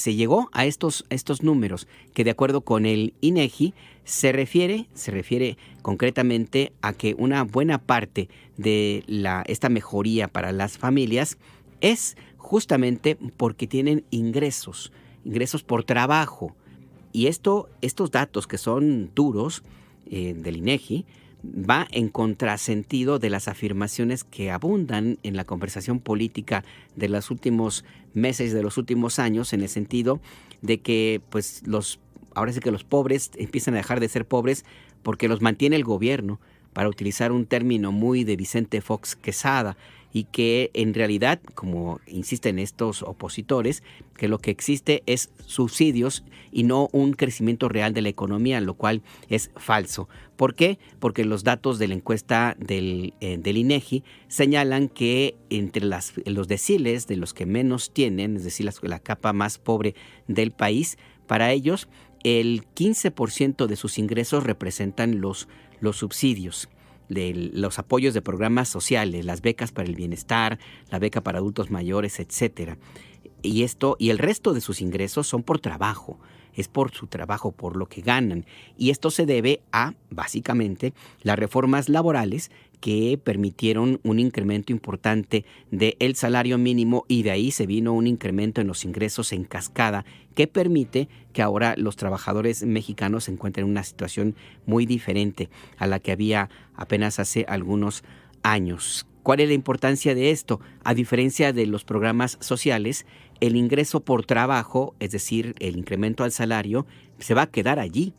llegó a estos números, que de acuerdo con el INEGI se refiere concretamente a que una buena parte de esta mejoría para las familias es justamente porque tienen ingresos por trabajo. Y estos datos que son duros del INEGI va en contrasentido de las afirmaciones que abundan en la conversación política de los últimos meses, de los últimos años, en el sentido de que pues ahora sí que los pobres empiezan a dejar de ser pobres porque los mantiene el gobierno, para utilizar un término muy de Vicente Fox Quesada, y que en realidad, como insisten estos opositores, que lo que existe es subsidios y no un crecimiento real de la economía, lo cual es falso. ¿Por qué? Porque los datos de la encuesta del INEGI señalan que entre los deciles de los que menos tienen, es decir, la capa más pobre del país, para ellos el 15% de sus ingresos representan los subsidios. de los apoyos de programas sociales, las becas para el bienestar, la beca para adultos mayores, etcétera. Y el resto de sus ingresos son por trabajo. Es por su trabajo, por lo que ganan. Y esto se debe a, básicamente, las reformas laborales que permitieron un incremento importante del salario mínimo, y de ahí se vino un incremento en los ingresos en cascada que permite que ahora los trabajadores mexicanos se encuentren en una situación muy diferente a la que había apenas hace algunos años. ¿Cuál es la importancia de esto? A diferencia de los programas sociales, el ingreso por trabajo, es decir, el incremento al salario, se va a quedar allí.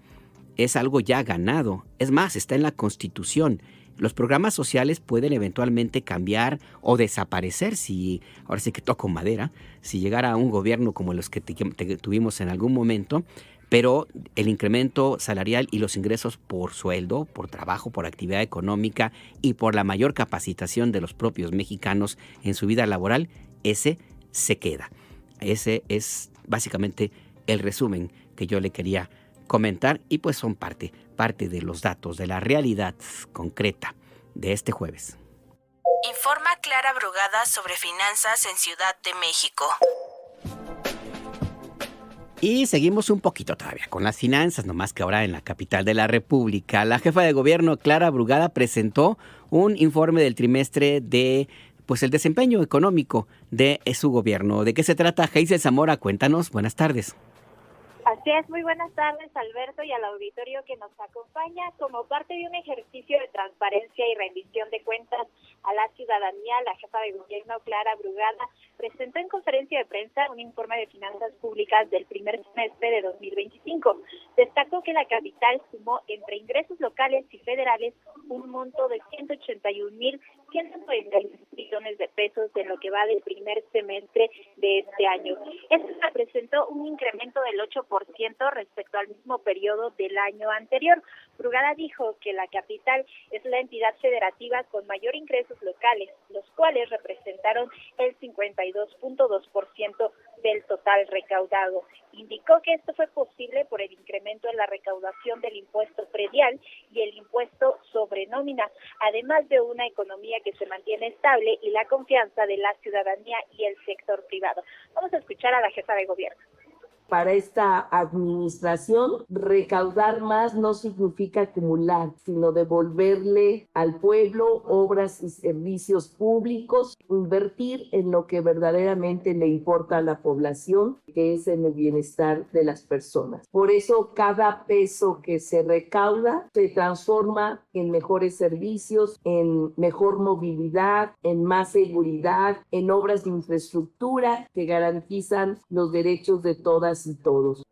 Es algo ya ganado. Es más, está en la Constitución. Los programas sociales pueden eventualmente cambiar o desaparecer si, ahora sí que toco madera, si llegara a un gobierno como los que tuvimos en algún momento, pero el incremento salarial y los ingresos por sueldo, por trabajo, por actividad económica y por la mayor capacitación de los propios mexicanos en su vida laboral, ese se queda. Ese es básicamente el resumen que yo le quería comentar, y pues son parte de los datos, de la realidad concreta de este jueves. Informa Clara Brugada sobre finanzas en Ciudad de México. Y seguimos un poquito todavía con las finanzas, nomás que ahora en la capital de la República. La jefa de gobierno, Clara Brugada, presentó un informe del trimestre de el desempeño económico de su gobierno. ¿De qué se trata, Geisel Zamora? Cuéntanos. Buenas tardes. Así es, muy buenas tardes, Alberto, y al auditorio que nos acompaña. Como parte de un ejercicio de transparencia y rendición de cuentas a la ciudadanía, la jefa de gobierno, Clara Brugada, presentó en conferencia de prensa un informe de finanzas públicas del primer semestre de 2025. Destacó que la capital sumó entre ingresos locales y federales un monto de 181.190 millones de pesos de lo que va del primer semestre de este año. Esto representó un incremento del 8% respecto al mismo periodo del año anterior. Brugada dijo que la capital es la entidad federativa con mayor ingresos locales, los cuales representaron el 52.2% del total recaudado. Indicó que esto fue posible por el incremento en la recaudación del impuesto predial y el impuesto sobre nómina, además de una economía que se mantiene estable y la confianza de la ciudadanía y el sector privado. Vamos a escuchar a la jefa de gobierno. Para esta administración, recaudar más no significa acumular, sino devolverle al pueblo obras y servicios públicos, invertir en lo que verdaderamente le importa a la población, que es en el bienestar de las personas. Por eso, cada peso que se recauda se transforma en mejores servicios, en mejor movilidad, en más seguridad, en obras de infraestructura que garantizan los derechos de todas y todos.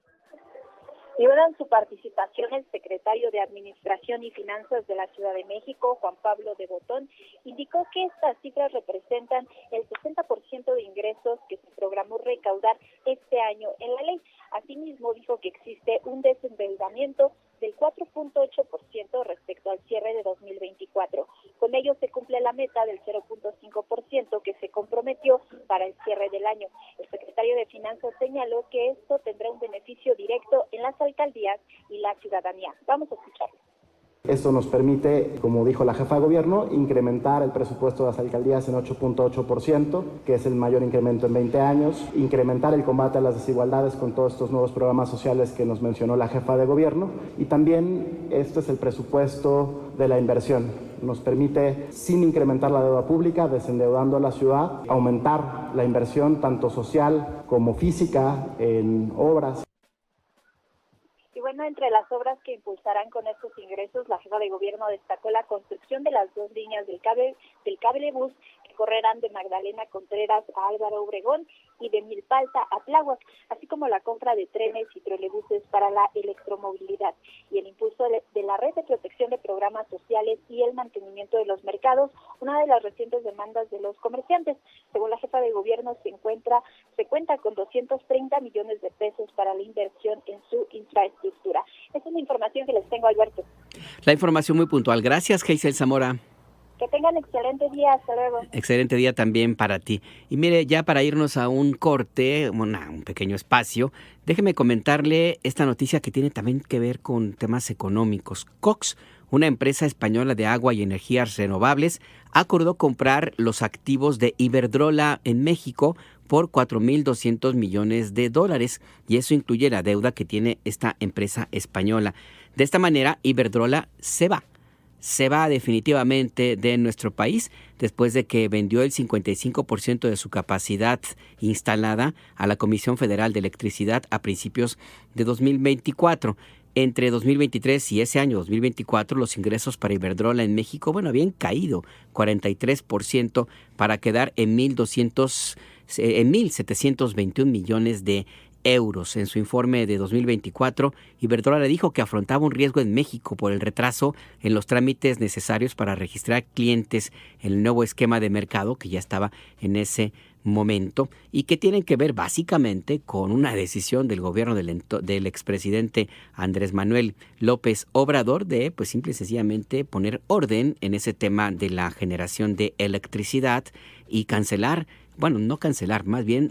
Luego en su participación, el secretario de Administración y Finanzas de la Ciudad de México, Juan Pablo de Botón, indicó que estas cifras representan el 60% de ingresos que se programó recaudar este año en la ley. Asimismo, dijo que existe un desendeudamiento del 4.8% respecto al cierre de 2024. Con ello se cumple la meta del 0.5% que se comprometió para el cierre del año. El secretario de Finanzas señaló que esto tendrá un beneficio directo en las alcaldías y la ciudadanía. Vamos a escucharlo. Esto nos permite, como dijo la jefa de gobierno, incrementar el presupuesto de las alcaldías en 8.8%, que es el mayor incremento en 20 años, incrementar el combate a las desigualdades con todos estos nuevos programas sociales que nos mencionó la jefa de gobierno, y también este es el presupuesto de la inversión. Nos permite, sin incrementar la deuda pública, desendeudando a la ciudad, aumentar la inversión tanto social como física en obras. Y bueno, entre las obras que impulsarán con estos ingresos, la jefa de gobierno destacó la construcción de las 2 líneas del cablebús que correrán de Magdalena Contreras a Álvaro Obregón y de Milpalta a Tláhuac, así como la compra de trenes y trolebuses para la electromovilidad y el impulso de la red de protección de programas sociales y el mantenimiento de los mercados, una de las recientes demandas de los comerciantes. Según la jefa de gobierno, se cuenta con 230 millones de pesos para la inversión en su infraestructura. Esa es la información que les tengo, Alberto. La información muy puntual. Gracias, Geisel Zamora. Que tengan excelente día, hasta luego. Excelente día también para ti. Y mire, ya para irnos a un corte, un pequeño espacio, déjeme comentarle esta noticia que tiene también que ver con temas económicos. Cox, una empresa española de agua y energías renovables, acordó comprar los activos de Iberdrola en México por $4,200 millones, y eso incluye la deuda que tiene esta empresa española. De esta manera, Iberdrola se va definitivamente de nuestro país después de que vendió el 55% de su capacidad instalada a la Comisión Federal de Electricidad a principios de 2024. Entre 2023 y ese año 2024, los ingresos para Iberdrola en México, habían caído 43% para quedar en 1,721 millones de euros. En su informe de 2024, Iberdrola dijo que afrontaba un riesgo en México por el retraso en los trámites necesarios para registrar clientes en el nuevo esquema de mercado que ya estaba en ese momento y que tienen que ver básicamente con una decisión del gobierno del expresidente Andrés Manuel López Obrador de, simple y sencillamente poner orden en ese tema de la generación de electricidad y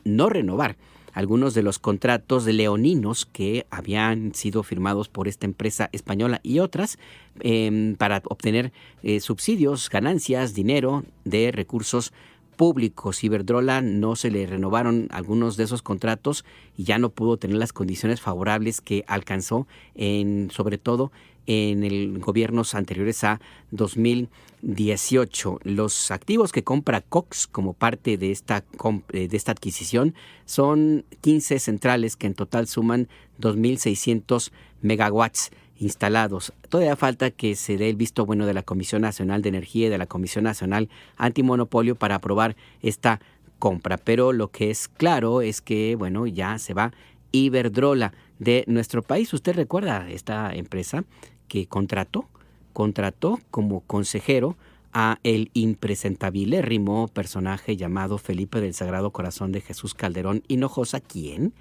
no renovar algunos de los contratos leoninos que habían sido firmados por esta empresa española y otras para obtener subsidios, ganancias, dinero de recursos públicos. Iberdrola no se le renovaron algunos de esos contratos y ya no pudo tener las condiciones favorables que alcanzó sobre todo en el gobiernos anteriores a 2018. Los activos que compra Cox como parte de esta adquisición son 15 centrales que en total suman 2,600 megawatts instalados. Todavía falta que se dé el visto bueno de la Comisión Nacional de Energía y de la Comisión Nacional Antimonopolio para aprobar esta compra. Pero lo que es claro es que, ya se va Iberdrola de nuestro país. ¿Usted recuerda esta empresa que contrató como consejero a el impresentabilérrimo personaje llamado Felipe del Sagrado Corazón de Jesús Calderón Hinojosa? ¿Quién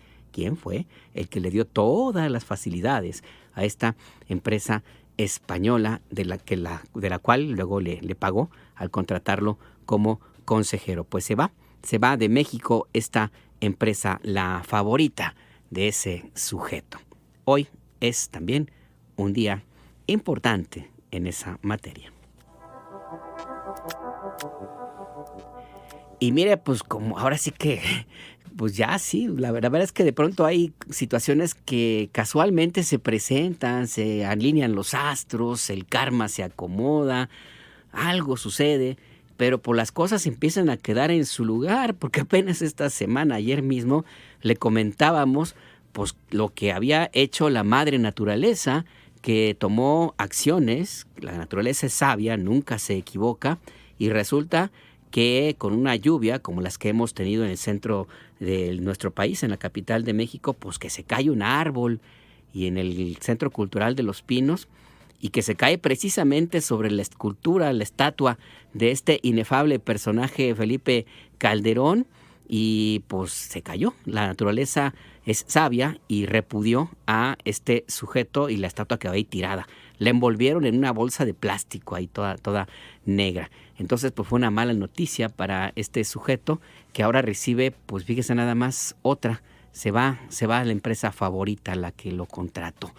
fue el que le dio todas las facilidades a esta empresa española de la cual luego le pagó al contratarlo como consejero? Pues se va de México esta empresa, la favorita de ese sujeto. Hoy es también un día importante en esa materia. Y mire, como ahora sí que la verdad es que de pronto hay situaciones que casualmente se presentan, se alinean los astros, el karma se acomoda, algo sucede, pero las cosas empiezan a quedar en su lugar, porque apenas esta semana, ayer mismo, le comentábamos lo que había hecho la madre naturaleza, que tomó acciones. La naturaleza es sabia, nunca se equivoca, y resulta que con una lluvia como las que hemos tenido en el centro de nuestro país, en la capital de México, que se cae un árbol y en el Centro Cultural de Los Pinos, y que se cae precisamente sobre la escultura, la estatua de este inefable personaje Felipe Calderón, y se cayó. La naturaleza es sabia y repudió a este sujeto y la estatua quedó ahí tirada. La envolvieron en una bolsa de plástico ahí toda negra. Entonces fue una mala noticia para este sujeto que ahora recibe, fíjese nada más, otra. Se va a la empresa favorita, la que lo contrató.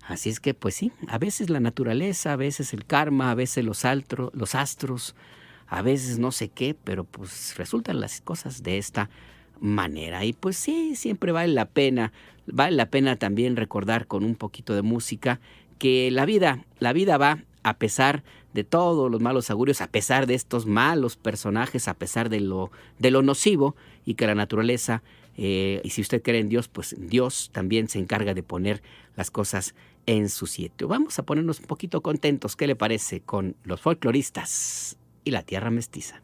Así es que sí, a veces la naturaleza, a veces el karma, a veces los astros, a veces no sé qué, pero resultan las cosas de esta manera. Y sí, siempre vale la pena también recordar con un poquito de música que la vida va a pesar de todos los malos augurios, a pesar de estos malos personajes, a pesar de lo nocivo, y que la naturaleza, y si usted cree en Dios, Dios también se encarga de poner las cosas en su sitio. Vamos a ponernos un poquito contentos, ¿qué le parece? Con los folcloristas y la tierra mestiza.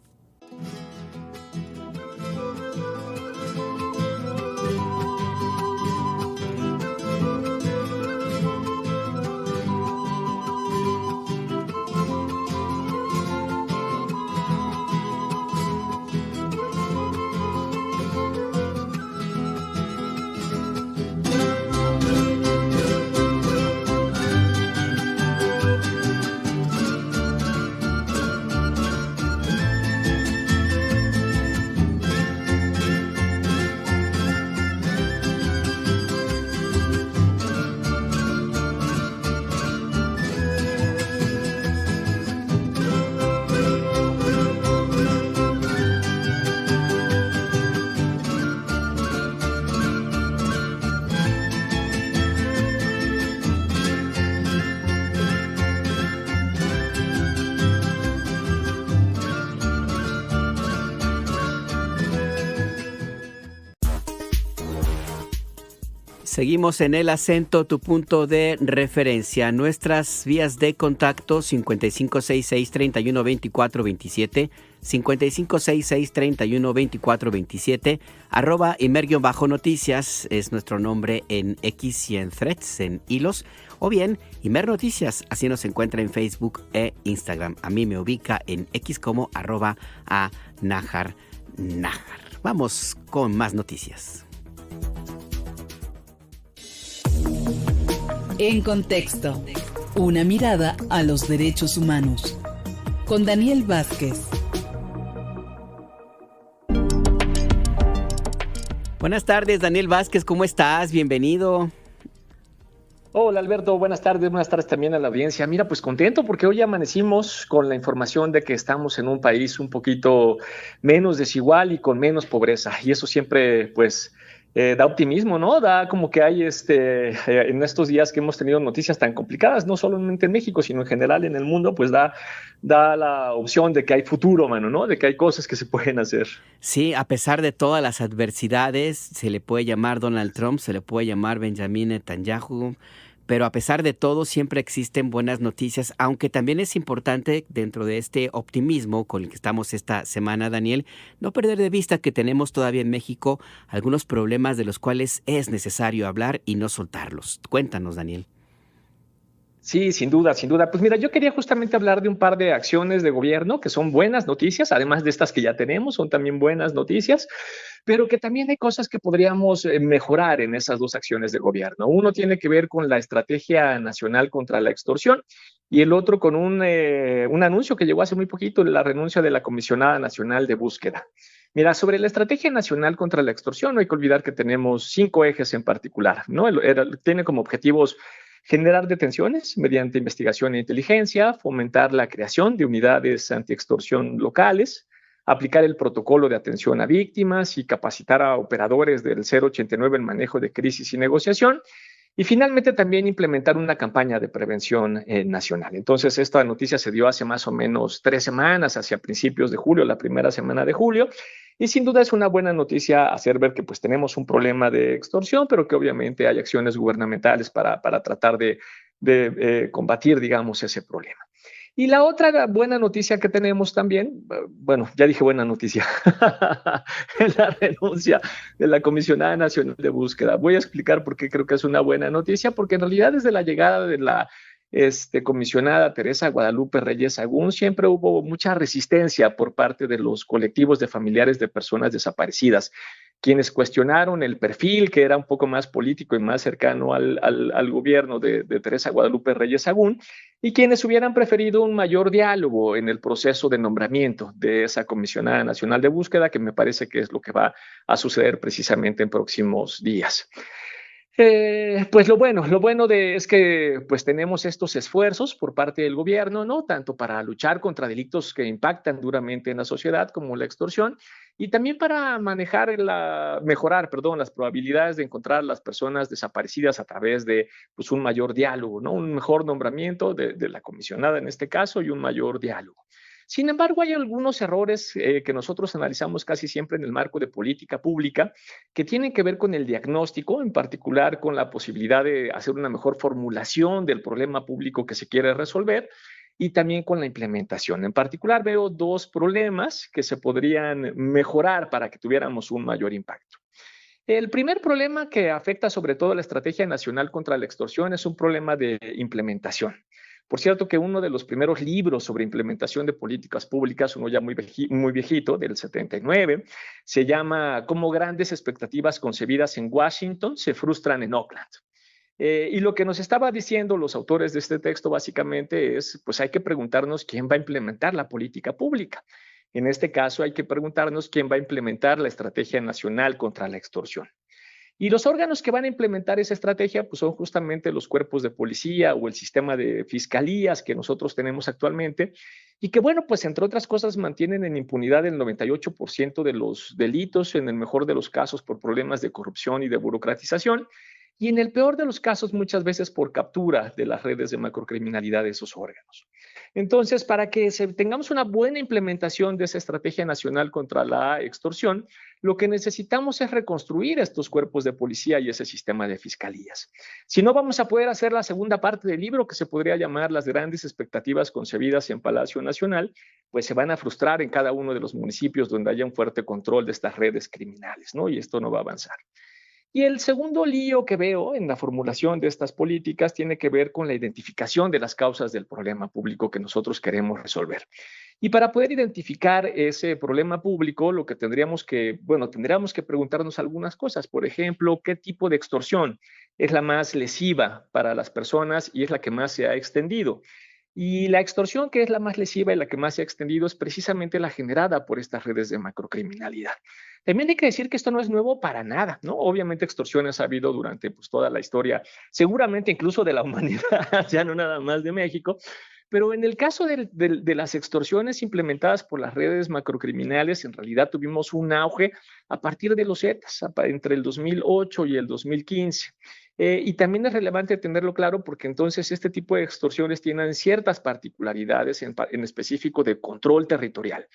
Seguimos en El Acento, tu punto de referencia. Nuestras vías de contacto 5566-312427, 5566-312427, @Imer-Noticias es nuestro nombre en X y en Threads, en hilos, o bien Imer Noticias, así nos encuentra en Facebook e Instagram. A mí me ubica en X como @Najar. Vamos con más noticias. En contexto, una mirada a los derechos humanos. Con Daniel Vázquez. Buenas tardes, Daniel Vázquez, ¿cómo estás? Bienvenido. Hola Alberto, buenas tardes también a la audiencia. Mira, pues contento porque hoy amanecimos con la información de que estamos en un país un poquito menos desigual y con menos pobreza, y eso siempre pues da optimismo, ¿no? Da como que hay en estos días que hemos tenido noticias tan complicadas, no solamente en México, sino en general en el mundo, pues da la opción de que hay futuro, mano, ¿no? De que hay cosas que se pueden hacer. Sí, a pesar de todas las adversidades, se le puede llamar Donald Trump, se le puede llamar Benjamin Netanyahu, pero a pesar de todo siempre existen buenas noticias, aunque también es importante dentro de este optimismo con el que estamos esta semana, Daniel, no perder de vista que tenemos todavía en México algunos problemas de los cuales es necesario hablar y no soltarlos. Cuéntanos, Daniel. Sí, sin duda, sin duda. Pues mira, yo quería justamente hablar de un par de acciones de gobierno que son buenas noticias, además de estas que ya tenemos, son también buenas noticias, pero que también hay cosas que podríamos mejorar en esas dos acciones de gobierno. Uno tiene que ver con la Estrategia Nacional contra la Extorsión y el otro con un anuncio que llegó hace muy poquito, la renuncia de la Comisionada Nacional de Búsqueda. Mira, sobre la Estrategia Nacional contra la Extorsión, no hay que olvidar que tenemos 5 ejes en particular, ¿no? Tiene como objetivos generar detenciones mediante investigación e inteligencia, fomentar la creación de unidades antiextorsión locales, aplicar el protocolo de atención a víctimas y capacitar a operadores del 089 en manejo de crisis y negociación, y finalmente también implementar una campaña de prevención nacional. Entonces, esta noticia se dio hace más o menos 3 semanas, hacia principios de julio, la primera semana de julio, y sin duda es una buena noticia hacer ver que pues tenemos un problema de extorsión, pero que obviamente hay acciones gubernamentales para tratar de combatir, digamos, ese problema. Y la otra buena noticia que tenemos también, bueno, ya dije buena noticia, es la renuncia de la Comisionada Nacional de Búsqueda. Voy a explicar por qué creo que es una buena noticia, porque en realidad desde la llegada de la comisionada Teresa Guadalupe Reyes Sagún siempre hubo mucha resistencia por parte de los colectivos de familiares de personas desaparecidas, quienes cuestionaron el perfil que era un poco más político y más cercano al gobierno de Teresa Guadalupe Reyes Sagún, y quienes hubieran preferido un mayor diálogo en el proceso de nombramiento de esa Comisionada Nacional de Búsqueda, que me parece que es lo que va a suceder precisamente en próximos días. Pues lo bueno es que pues tenemos estos esfuerzos por parte del gobierno, ¿no? Tanto para luchar contra delitos que impactan duramente en la sociedad como la extorsión, y también para mejorar las probabilidades de encontrar a las personas desaparecidas a través de pues un mayor diálogo, ¿no? Un mejor nombramiento de la comisionada en este caso y un mayor diálogo. Sin embargo, hay algunos errores que nosotros analizamos casi siempre en el marco de política pública que tienen que ver con el diagnóstico, en particular con la posibilidad de hacer una mejor formulación del problema público que se quiere resolver, y también con la implementación. En particular, veo 2 problemas que se podrían mejorar para que tuviéramos un mayor impacto. El primer problema que afecta sobre todo a la Estrategia Nacional contra la Extorsión es un problema de implementación. Por cierto que uno de los primeros libros sobre implementación de políticas públicas, uno ya muy viejito, del 79, se llama Cómo grandes expectativas concebidas en Washington se frustran en Oakland. Y lo que nos estaba diciendo los autores de este texto básicamente es, pues hay que preguntarnos quién va a implementar la política pública. En este caso hay que preguntarnos quién va a implementar la Estrategia Nacional contra la Extorsión. Y los órganos que van a implementar esa estrategia pues son justamente los cuerpos de policía o el sistema de fiscalías que nosotros tenemos actualmente, y que bueno, pues entre otras cosas mantienen en impunidad el 98% de los delitos, en el mejor de los casos por problemas de corrupción y de burocratización, y en el peor de los casos muchas veces por captura de las redes de macrocriminalidad de esos órganos. Entonces, para que tengamos una buena implementación de esa estrategia nacional contra la extorsión, lo que necesitamos es reconstruir estos cuerpos de policía y ese sistema de fiscalías. Si no, vamos a poder hacer la segunda parte del libro, que se podría llamar Las grandes expectativas concebidas en Palacio Nacional, pues se van a frustrar en cada uno de los municipios donde haya un fuerte control de estas redes criminales, ¿no? Y esto no va a avanzar. Y el segundo lío que veo en la formulación de estas políticas tiene que ver con la identificación de las causas del problema público que nosotros queremos resolver. Y para poder identificar ese problema público, lo que tendríamos que preguntarnos algunas cosas. Por ejemplo, ¿qué tipo de extorsión es la más lesiva para las personas y es la que más se ha extendido? Y la extorsión que es la más lesiva y la que más se ha extendido es precisamente la generada por estas redes de macrocriminalidad. También hay que decir que esto no es nuevo para nada, ¿no? Obviamente extorsiones ha habido durante toda la historia, seguramente incluso de la humanidad, ya no nada más de México, pero en el caso de las extorsiones implementadas por las redes macrocriminales, en realidad tuvimos un auge a partir de los Zetas, entre el 2008 y el 2015. Y también es relevante tenerlo claro porque entonces este tipo de extorsiones tienen ciertas particularidades, en específico de control territorial.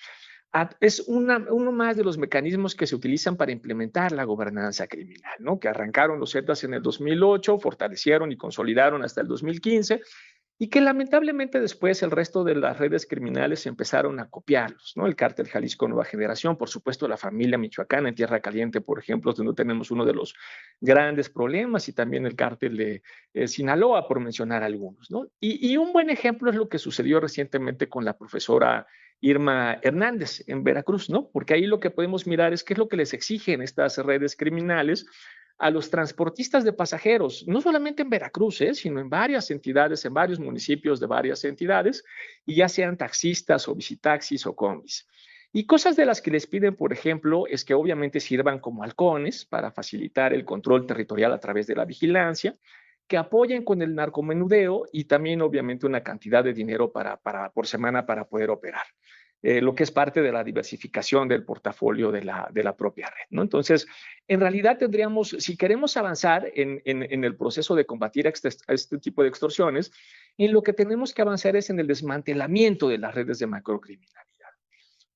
Es uno más de los mecanismos que se utilizan para implementar la gobernanza criminal, ¿no? Que arrancaron los Zetas en el 2008, fortalecieron y consolidaron hasta el 2015, y que lamentablemente después el resto de las redes criminales empezaron a copiarlos, ¿no? El Cártel Jalisco Nueva Generación, por supuesto la familia michoacana en Tierra Caliente, por ejemplo, donde tenemos uno de los grandes problemas, y también el Cártel de Sinaloa, por mencionar algunos, ¿no? Y un buen ejemplo es lo que sucedió recientemente con la profesora Irma Hernández en Veracruz, ¿no? Porque ahí lo que podemos mirar es qué es lo que les exigen estas redes criminales a los transportistas de pasajeros, no solamente en Veracruz, sino en varias entidades, en varios municipios de varias entidades, y ya sean taxistas o visitaxis o combis. Y cosas de las que les piden, por ejemplo, es que obviamente sirvan como halcones para facilitar el control territorial a través de la vigilancia, que apoyen con el narcomenudeo y también obviamente una cantidad de dinero por semana para poder operar. Lo que es parte de la diversificación del portafolio de la propia red, ¿no? Entonces, en realidad tendríamos, si queremos avanzar en el proceso de combatir este tipo de extorsiones, en lo que tenemos que avanzar es en el desmantelamiento de las redes de macrocriminalidad.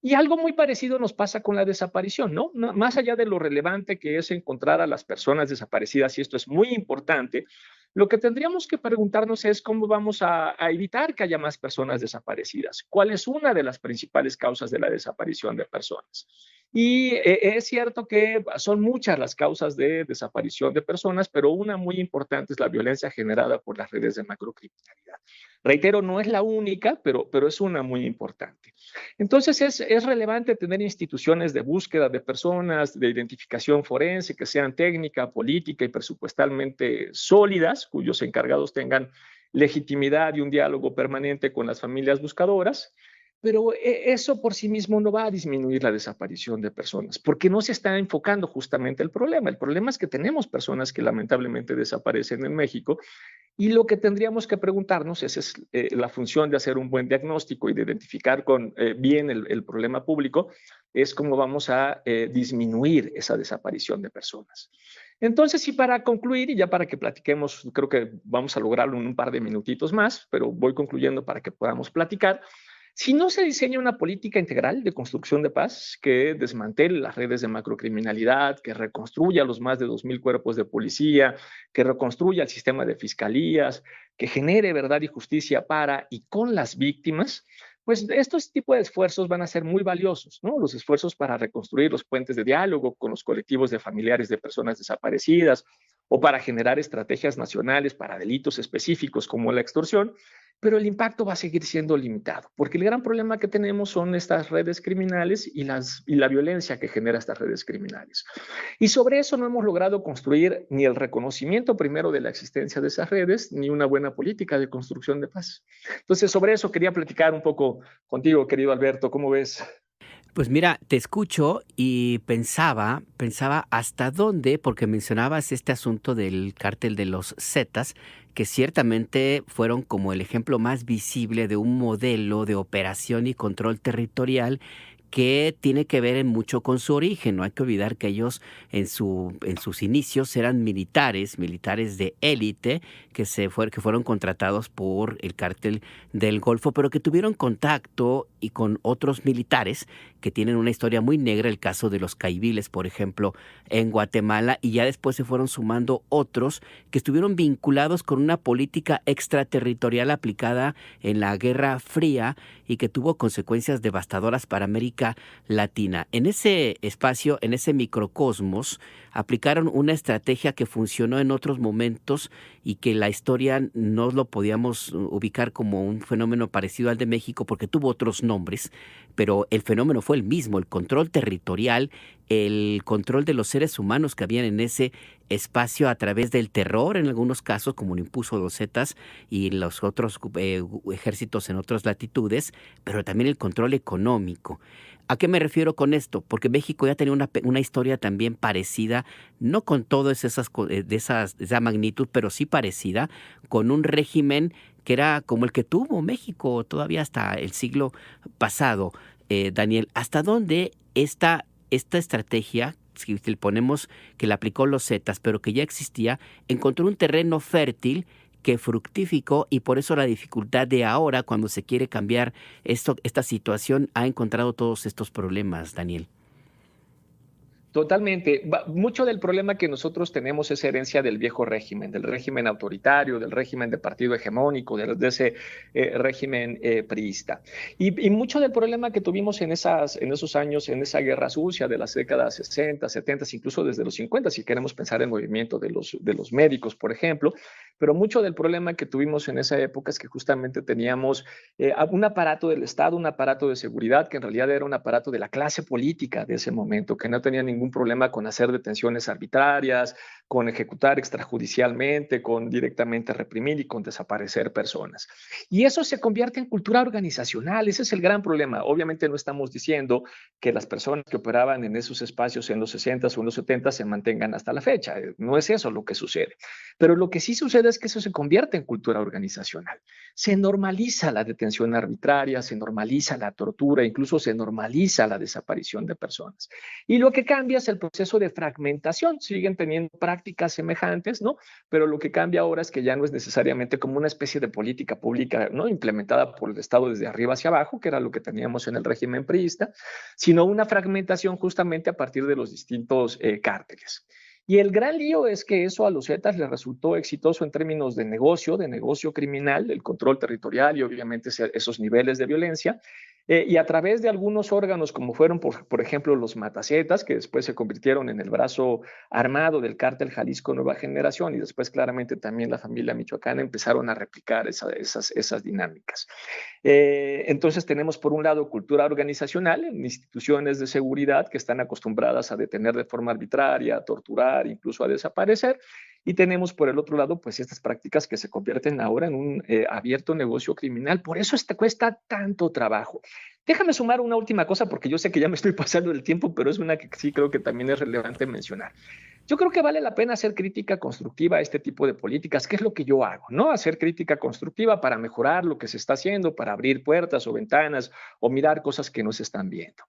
Y algo muy parecido nos pasa con la desaparición, ¿no? Más allá de lo relevante que es encontrar a las personas desaparecidas, y esto es muy importante, lo que tendríamos que preguntarnos es cómo vamos a evitar que haya más personas desaparecidas. ¿Cuál es una de las principales causas de la desaparición de personas? Y es cierto que son muchas las causas de desaparición de personas, pero una muy importante es la violencia generada por las redes de macrocriminalidad. Reitero, no es la única, pero es una muy importante. Entonces es relevante tener instituciones de búsqueda de personas, de identificación forense, que sean técnica, política y presupuestalmente sólidas, cuyos encargados tengan legitimidad y un diálogo permanente con las familias buscadoras. Pero eso por sí mismo no va a disminuir la desaparición de personas, porque no se está enfocando justamente el problema. El problema es que tenemos personas que lamentablemente desaparecen en México, y lo que tendríamos que preguntarnos es la función de hacer un buen diagnóstico y de identificar bien el problema público, es cómo vamos a disminuir esa desaparición de personas. Entonces, y para concluir, y ya para que platiquemos, creo que vamos a lograrlo en un par de minutitos más, pero voy concluyendo para que podamos platicar. Si no se diseña una política integral de construcción de paz que desmantele las redes de macrocriminalidad, que reconstruya los más de 2,000 cuerpos de policía, que reconstruya el sistema de fiscalías, que genere verdad y justicia para y con las víctimas, pues estos tipos de esfuerzos van a ser muy valiosos, ¿no? Los esfuerzos para reconstruir los puentes de diálogo con los colectivos de familiares de personas desaparecidas, o para generar estrategias nacionales para delitos específicos como la extorsión, pero el impacto va a seguir siendo limitado, porque el gran problema que tenemos son estas redes criminales y la violencia que genera estas redes criminales. Y sobre eso no hemos logrado construir ni el reconocimiento primero de la existencia de esas redes, ni una buena política de construcción de paz. Entonces, sobre eso quería platicar un poco contigo, querido Alberto. ¿Cómo ves? Pues mira, te escucho y pensaba hasta dónde, porque mencionabas este asunto del cártel de los Zetas, que ciertamente fueron como el ejemplo más visible de un modelo de operación y control territorial que tiene que ver mucho con su origen. No hay que olvidar que ellos en sus inicios eran militares de élite que fueron contratados por el cártel del Golfo, pero que tuvieron contacto y con otros militares que tienen una historia muy negra, el caso de los caiviles, por ejemplo, en Guatemala, y ya después se fueron sumando otros que estuvieron vinculados con una política extraterritorial aplicada en la Guerra Fría y que tuvo consecuencias devastadoras para América Latina. En ese espacio, en ese microcosmos, aplicaron una estrategia que funcionó en otros momentos y que la historia no lo podíamos ubicar como un fenómeno parecido al de México porque tuvo otros nombres, pero el fenómeno fue el mismo: el control territorial, el control de los seres humanos que habían en ese espacio a través del terror en algunos casos, como lo impuso los Zetas y los otros ejércitos en otras latitudes, pero también el control económico. ¿A qué me refiero con esto? Porque México ya tenía una historia también parecida, no con toda esa magnitud, pero sí parecida, con un régimen que era como el que tuvo México todavía hasta el siglo pasado. Daniel, ¿hasta dónde esta estrategia, si le ponemos que la aplicó los Zetas, pero que ya existía, encontró un terreno fértil que fructificó, y por eso la dificultad de ahora, cuando se quiere cambiar esta situación, ha encontrado todos estos problemas, Daniel? Totalmente. Mucho del problema que nosotros tenemos es herencia del viejo régimen, del régimen autoritario, del régimen de partido hegemónico, de ese régimen priista. Y mucho del problema que tuvimos en esos años, en esa guerra sucia de las décadas 60, 70, incluso desde los 50, si queremos pensar en el movimiento de los médicos, por ejemplo, pero mucho del problema que tuvimos en esa época es que justamente teníamos un aparato del Estado, un aparato de seguridad que en realidad era un aparato de la clase política de ese momento, que no tenía ningún problema con hacer detenciones arbitrarias, con ejecutar extrajudicialmente, con directamente reprimir y con desaparecer personas. Y eso se convierte en cultura organizacional. Ese es el gran problema. Obviamente no estamos diciendo que las personas que operaban en esos espacios en los 60s o en los 70s se mantengan hasta la fecha. No es eso lo que sucede. Pero lo que sí sucede es que eso se convierte en cultura organizacional. Se normaliza la detención arbitraria, se normaliza la tortura, incluso se normaliza la desaparición de personas. Y lo que cambia es el proceso de fragmentación. Siguen teniendo prácticas semejantes, ¿no? Pero lo que cambia ahora es que ya no es necesariamente como una especie de política pública, ¿no?, implementada por el Estado desde arriba hacia abajo, que era lo que teníamos en el régimen priista, sino una fragmentación justamente a partir de los distintos cárteles. Y el gran lío es que eso a los Zetas les resultó exitoso en términos de negocio criminal, el control territorial y obviamente esos niveles de violencia. Y a través de algunos órganos como fueron, por ejemplo, los Matazetas, que después se convirtieron en el brazo armado del cártel Jalisco Nueva Generación, y después claramente también la familia michoacana, empezaron a replicar esas dinámicas. Entonces tenemos por un lado cultura organizacional en instituciones de seguridad que están acostumbradas a detener de forma arbitraria, a torturar, incluso a desaparecer. Y tenemos por el otro lado pues estas prácticas que se convierten ahora en un abierto negocio criminal. Por eso cuesta tanto trabajo. Déjame sumar una última cosa porque yo sé que ya me estoy pasando el tiempo, pero es una que sí creo que también es relevante mencionar. Yo creo que vale la pena hacer crítica constructiva a este tipo de políticas, que es lo que yo hago, ¿no? Hacer crítica constructiva para mejorar lo que se está haciendo, para abrir puertas o ventanas o mirar cosas que no se están viendo.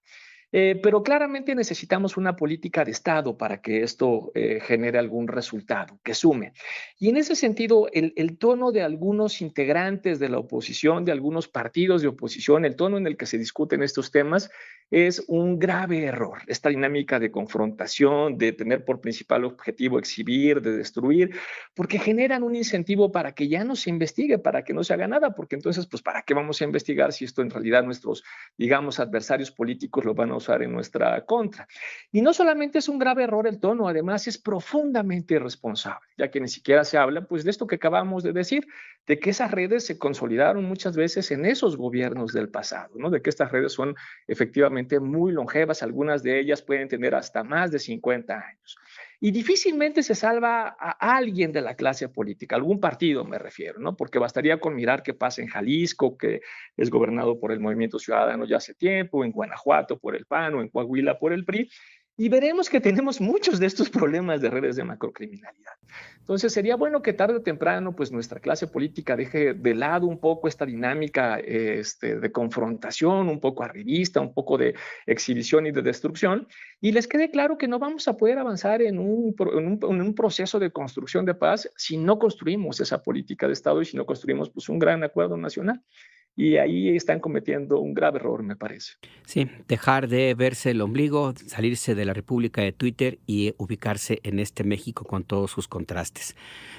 Pero claramente necesitamos una política de Estado para que esto genere algún resultado, que sume. Y en ese sentido, el tono de algunos integrantes de la oposición, de algunos partidos de oposición, el tono en el que se discuten estos temas, es un grave error. Esta dinámica de confrontación, de tener por principal objetivo exhibir, de destruir, porque generan un incentivo para que ya no se investigue, para que no se haga nada, porque entonces, pues, ¿para qué vamos a investigar si esto en realidad nuestros, digamos, adversarios políticos lo van a usar en nuestra contra? Y no solamente es un grave error el tono, además es profundamente irresponsable, ya que ni siquiera se habla, pues, de esto que acabamos de decir, de que esas redes se consolidaron muchas veces en esos gobiernos del pasado, ¿no? De que estas redes son efectivamente muy longevas, algunas de ellas pueden tener hasta más de 50 años. Y difícilmente se salva a alguien de la clase política, algún partido me refiero, ¿no? Porque bastaría con mirar qué pasa en Jalisco, que es gobernado por el Movimiento Ciudadano ya hace tiempo, en Guanajuato por el PAN o en Coahuila por el PRI, y veremos que tenemos muchos de estos problemas de redes de macrocriminalidad. Entonces sería bueno que tarde o temprano pues nuestra clase política deje de lado un poco esta dinámica de confrontación, un poco arribista, un poco de exhibición y de destrucción, y les quede claro que no vamos a poder avanzar en un proceso de construcción de paz si no construimos esa política de Estado y si no construimos pues un gran acuerdo nacional. Y ahí están cometiendo un grave error, me parece. Sí, dejar de verse el ombligo, salirse de la República de Twitter y ubicarse en este México con todos sus contrastes.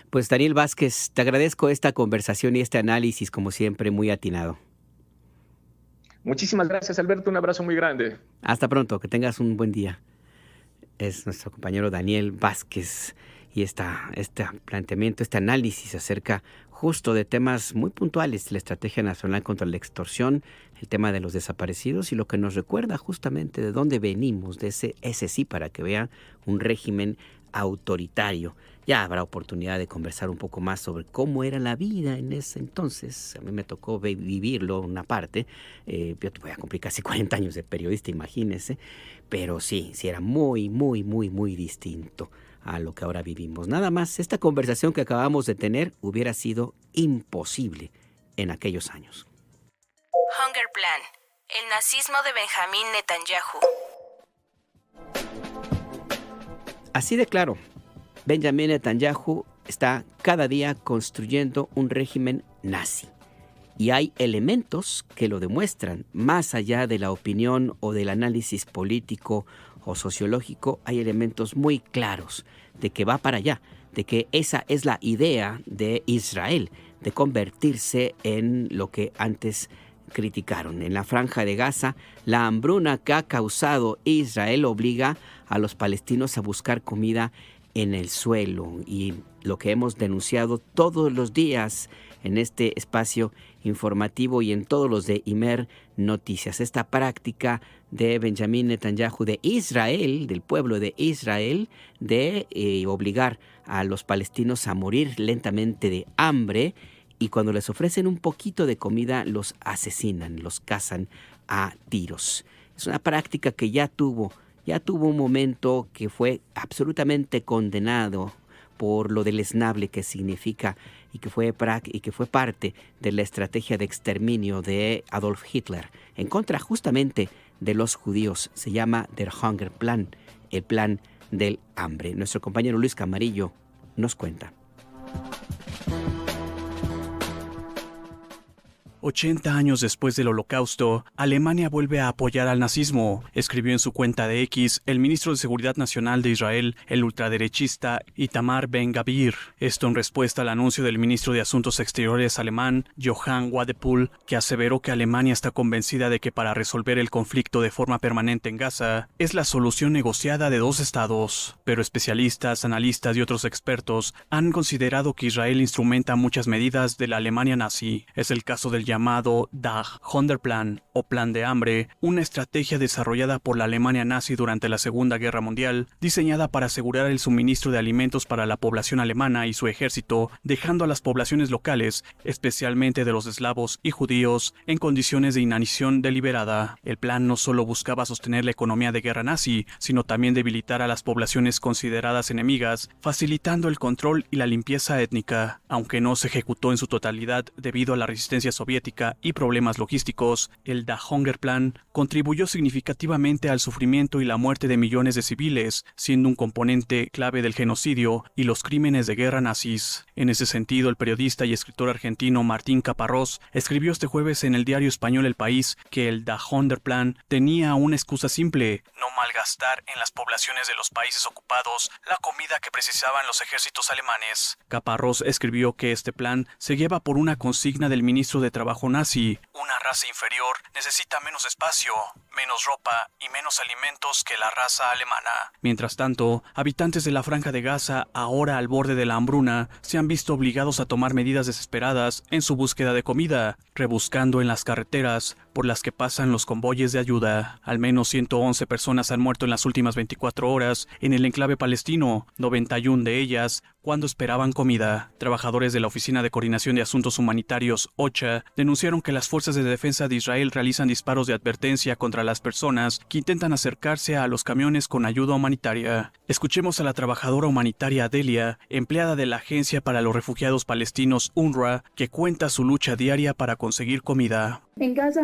Pues Daniel Vázquez, te agradezco esta conversación y este análisis, como siempre, muy atinado. Muchísimas gracias, Alberto. Un abrazo muy grande. Hasta pronto, que tengas un buen día. Es nuestro compañero Daniel Vázquez y este planteamiento, este análisis acerca justo de temas muy puntuales de la Estrategia Nacional contra la Extorsión, el tema de los desaparecidos y lo que nos recuerda justamente de dónde venimos, de ese sí, para que vean un régimen autoritario. Ya habrá oportunidad de conversar un poco más sobre cómo era la vida en ese entonces. A mí me tocó vivirlo una parte. Yo voy a cumplir casi 40 años de periodista, imagínense. Pero sí era muy, muy, muy, muy distinto a lo que ahora vivimos. Nada más, esta conversación que acabamos de tener hubiera sido imposible en aquellos años. Hunger Plan, el nazismo de Benjamín Netanyahu. Así de claro, Benjamín Netanyahu está cada día construyendo un régimen nazi. Y hay elementos que lo demuestran, más allá de la opinión o del análisis político o sociológico, hay elementos muy claros de que va para allá, de que esa es la idea de Israel, de convertirse en lo que antes criticaron. En la Franja de Gaza, la hambruna que ha causado Israel obliga a los palestinos a buscar comida en el suelo, y lo que hemos denunciado todos los días en este espacio informativo y en todos los de Imer Noticias. Esta práctica de Benjamín Netanyahu, de Israel, del pueblo de Israel, de obligar a los palestinos a morir lentamente de hambre, y cuando les ofrecen un poquito de comida los asesinan, los cazan a tiros. Es una práctica que ya tuvo un momento que fue absolutamente condenado por lo deleznable que significa y que fue parte de la estrategia de exterminio de Adolf Hitler en contra justamente de los judíos. Se llama Der Hunger Plan, el plan del hambre. Nuestro compañero Luis Camarillo nos cuenta. 80 años después del Holocausto, Alemania vuelve a apoyar al nazismo, escribió en su cuenta de X el ministro de Seguridad Nacional de Israel, el ultraderechista Itamar Ben-Gavir. Esto en respuesta al anuncio del ministro de Asuntos Exteriores alemán, Johann Wadephul, que aseveró que Alemania está convencida de que para resolver el conflicto de forma permanente en Gaza es la solución negociada de dos estados. Pero especialistas, analistas y otros expertos han considerado que Israel instrumenta muchas medidas de la Alemania nazi. Es el caso del llamado Der Hunger Plan o Plan de Hambre, una estrategia desarrollada por la Alemania nazi durante la Segunda Guerra Mundial, diseñada para asegurar el suministro de alimentos para la población alemana y su ejército, dejando a las poblaciones locales, especialmente de los eslavos y judíos, en condiciones de inanición deliberada. El plan no solo buscaba sostener la economía de guerra nazi, sino también debilitar a las poblaciones consideradas enemigas, facilitando el control y la limpieza étnica. Aunque no se ejecutó en su totalidad debido a la resistencia soviética y problemas logísticos, el Der Hunger Plan contribuyó significativamente al sufrimiento y la muerte de millones de civiles, siendo un componente clave del genocidio y los crímenes de guerra nazis. En ese sentido, el periodista y escritor argentino Martín Caparrós escribió este jueves en el diario español El País que el Der Hunger Plan tenía una excusa simple: no malgastar en las poblaciones de los países ocupados la comida que precisaban los ejércitos alemanes. Caparrós escribió que este plan se lleva por una consigna del ministro de Trabajo nazi: una raza inferior necesita menos espacio, menos ropa y menos alimentos que la raza alemana. Mientras tanto, habitantes de la Franja de Gaza, ahora al borde de la hambruna, se han visto obligados a tomar medidas desesperadas en su búsqueda de comida, rebuscando en las carreteras, por las que pasan los convoyes de ayuda. Al menos 111 personas han muerto en las últimas 24 horas en el enclave palestino, 91 de ellas cuando esperaban comida. Trabajadores de la Oficina de Coordinación de Asuntos Humanitarios, OCHA, denunciaron que las fuerzas de defensa de Israel realizan disparos de advertencia contra las personas que intentan acercarse a los camiones con ayuda humanitaria. Escuchemos a la trabajadora humanitaria Delia, empleada de la Agencia para los Refugiados Palestinos UNRWA, que cuenta su lucha diaria para conseguir comida. En Gaza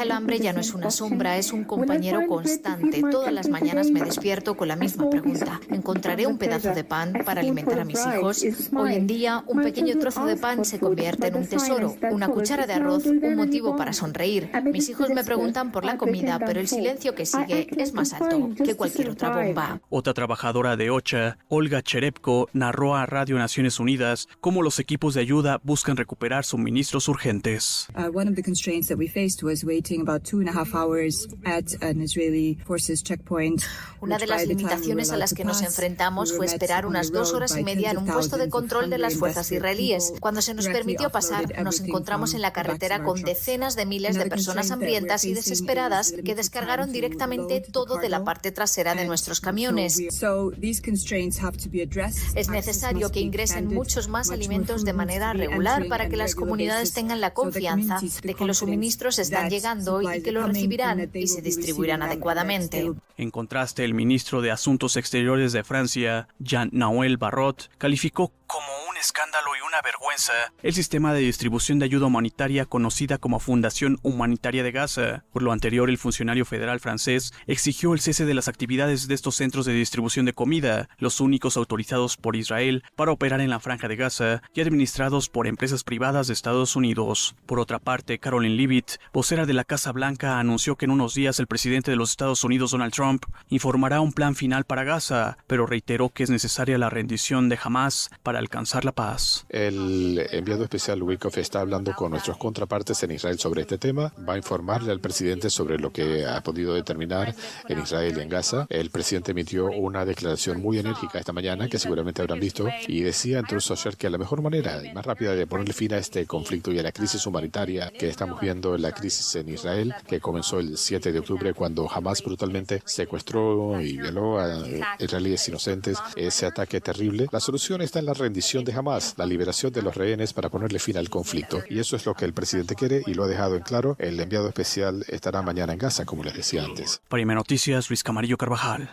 el hambre ya no es una sombra, es un compañero constante. Todas las mañanas me despierto con la misma pregunta. ¿Encontraré un pedazo de pan para alimentar a mis hijos? Hoy en día, un pequeño trozo de pan se convierte en un tesoro, una cuchara de arroz, un motivo para sonreír. Mis hijos me preguntan por la comida, pero el silencio que sigue es más alto que cualquier otra bomba. Otra trabajadora de OCHA, Olga Cherepko, narró a Radio Naciones Unidas cómo los equipos de ayuda buscan recuperar suministros urgentes. One of the constraints that we faced was waiting about 2.5 hours at an Israeli forces checkpoint. Una de las limitaciones a las que nos enfrentamos fue esperar unas 2 horas y media en un puesto de control de las fuerzas israelíes. Cuando se nos permitió pasar, nos encontramos en la carretera con decenas de miles de personas hambrientas y desesperadas que descargaron directamente todo de la parte trasera de nuestros camiones. Es necesario que ingresen muchos más alimentos de manera regular para que las comunidades tengan la confianza de que los suministros están llegando y que los recibirán y se distribuirán adecuadamente. En contraste, el ministro de Asuntos Exteriores de Francia, Jean-Noël Barrot, calificó como un escándalo y una vergüenza el sistema de distribución de ayuda humanitaria conocida como Fundación Humanitaria de Gaza. Por lo anterior, el funcionario federal francés exigió el cese de las actividades de estos centros de distribución de comida, los únicos autorizados por Israel para operar en la Franja de Gaza y administrados por empresas privadas de Estados Unidos. Por otra parte, Caroline Leavitt, vocera de la Casa Blanca, anunció que en unos días el presidente de los Estados Unidos, Donald Trump, informará un plan final para Gaza, pero reiteró que es necesaria la rendición de Hamás para alcanzar la paz. El enviado especial Wickoff está hablando con nuestros contrapartes en Israel sobre este tema. Va a informarle al presidente sobre lo que ha podido determinar en Israel y en Gaza. El presidente emitió una declaración muy enérgica esta mañana, que seguramente habrán visto, y decía en Truth Social que la mejor manera y más rápida de ponerle fin a este conflicto y a la crisis humanitaria que estamos viendo, la crisis en Israel, que comenzó el 7 de octubre cuando Hamás brutalmente secuestró y violó a israelíes inocentes, ese ataque terrible. La solución está en la rendición de Hamás, la liberación de los rehenes para ponerle fin al conflicto. Y eso es lo que el presidente quiere y lo ha dejado en claro. El enviado especial estará mañana en Gaza, como les decía antes. Para IME Noticias, Luis Camarillo Carvajal.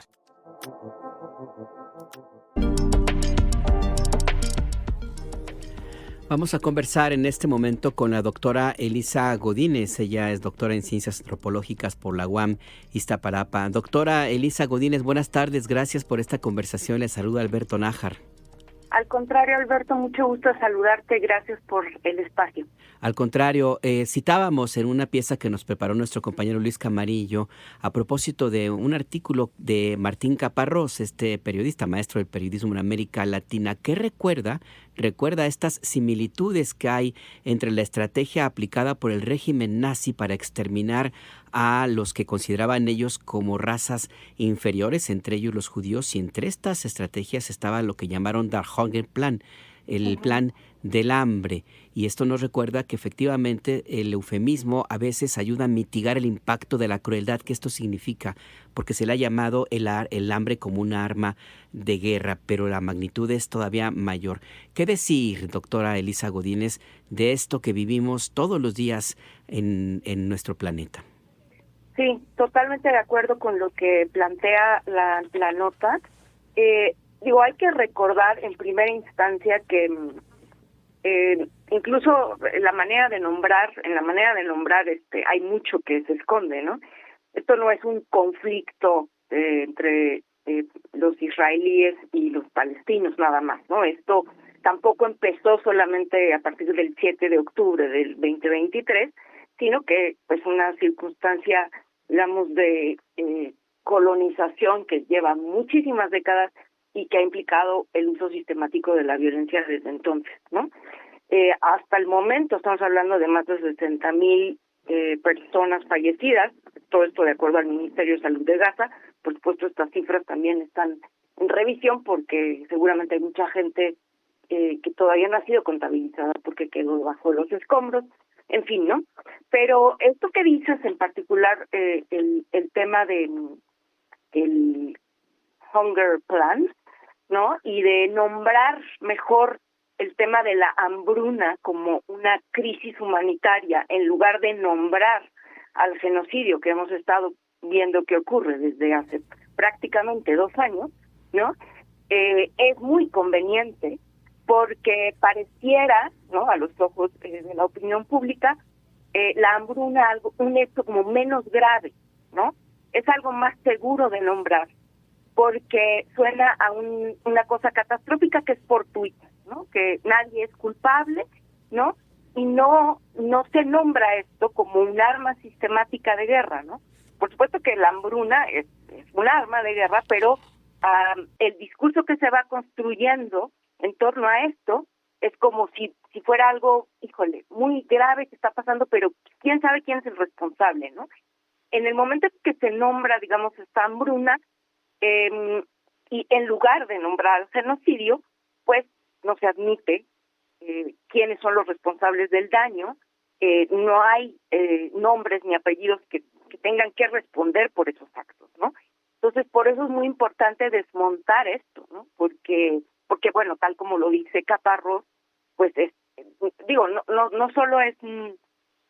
Vamos a conversar en este momento con la doctora Elisa Godínez. Ella es doctora en Ciencias Antropológicas por la UAM Iztapalapa. Doctora Elisa Godínez, buenas tardes. Gracias por esta conversación. Le saluda Alberto Nájar. Al contrario, Alberto, mucho gusto saludarte. Gracias por el espacio. Al contrario, citábamos en una pieza que nos preparó nuestro compañero Luis Camarillo a propósito de un artículo de Martín Caparrós, este periodista, maestro del periodismo en América Latina, que recuerda estas similitudes que hay entre la estrategia aplicada por el régimen nazi para exterminar a los que consideraban ellos como razas inferiores, entre ellos los judíos, y entre estas estrategias estaba lo que llamaron Der Hungerplan, el plan del hambre. Y esto nos recuerda que efectivamente el eufemismo a veces ayuda a mitigar el impacto de la crueldad que esto significa, porque se le ha llamado el hambre como un arma de guerra, pero la magnitud es todavía mayor. ¿Qué decir, doctora Elisa Godínez, de esto que vivimos todos los días en nuestro planeta? Sí, totalmente de acuerdo con lo que plantea la nota. Hay que recordar en primera instancia que incluso en la manera de nombrar hay mucho que se esconde, ¿no? Esto no es un conflicto entre los israelíes y los palestinos nada más, ¿no? Esto tampoco empezó solamente a partir del 7 de octubre del 2023, sino que pues una circunstancia, digamos, de colonización que lleva muchísimas décadas y que ha implicado el uso sistemático de la violencia desde entonces, ¿no? Hasta el momento estamos hablando de más de 60,000 personas fallecidas, todo esto de acuerdo al Ministerio de Salud de Gaza. Por supuesto, estas cifras también están en revisión porque seguramente hay mucha gente que todavía no ha sido contabilizada porque quedó bajo los escombros, en fin, ¿no? Pero esto que dices en particular, el tema del Hunger Plan, ¿no? Y de nombrar mejor el tema de la hambruna como una crisis humanitaria en lugar de nombrar al genocidio que hemos estado viendo que ocurre desde hace prácticamente 2 años, ¿no? Es muy conveniente porque pareciera, ¿no?, a los ojos de la opinión pública, la hambruna un hecho como menos grave, ¿no? Es algo más seguro de nombrar porque suena a una cosa catastrófica que es fortuita, ¿no? Que nadie es culpable, ¿no? Y no se nombra esto como un arma sistemática de guerra, ¿no? Por supuesto que la hambruna es un arma de guerra, pero el discurso que se va construyendo en torno a esto es como si fuera algo, híjole, muy grave que está pasando, pero quién sabe quién es el responsable, ¿no? En el momento que se nombra, digamos, esta hambruna, y en lugar de nombrar genocidio, pues no se admite quiénes son los responsables del daño, no hay nombres ni apellidos que tengan que responder por esos actos, ¿no? Entonces, por eso es muy importante desmontar esto, ¿no? Porque bueno, tal como lo dice Caparrós, pues no solo es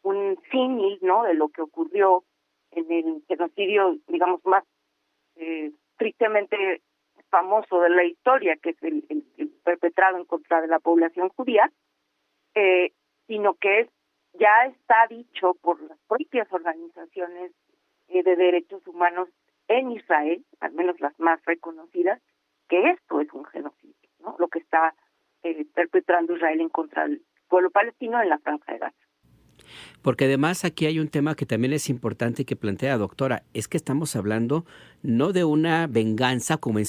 un símil, ¿no?, de lo que ocurrió en el genocidio, digamos, más tristemente famoso de la historia, que es el perpetrado en contra de la población judía, sino que ya está dicho por las propias organizaciones de derechos humanos en Israel, al menos las más reconocidas, que esto es un genocidio, ¿no? Lo que está perpetrando Israel en contra del pueblo palestino en la Franja de Gaza. Porque además aquí hay un tema que también es importante que plantea, doctora, es que estamos hablando no de una venganza como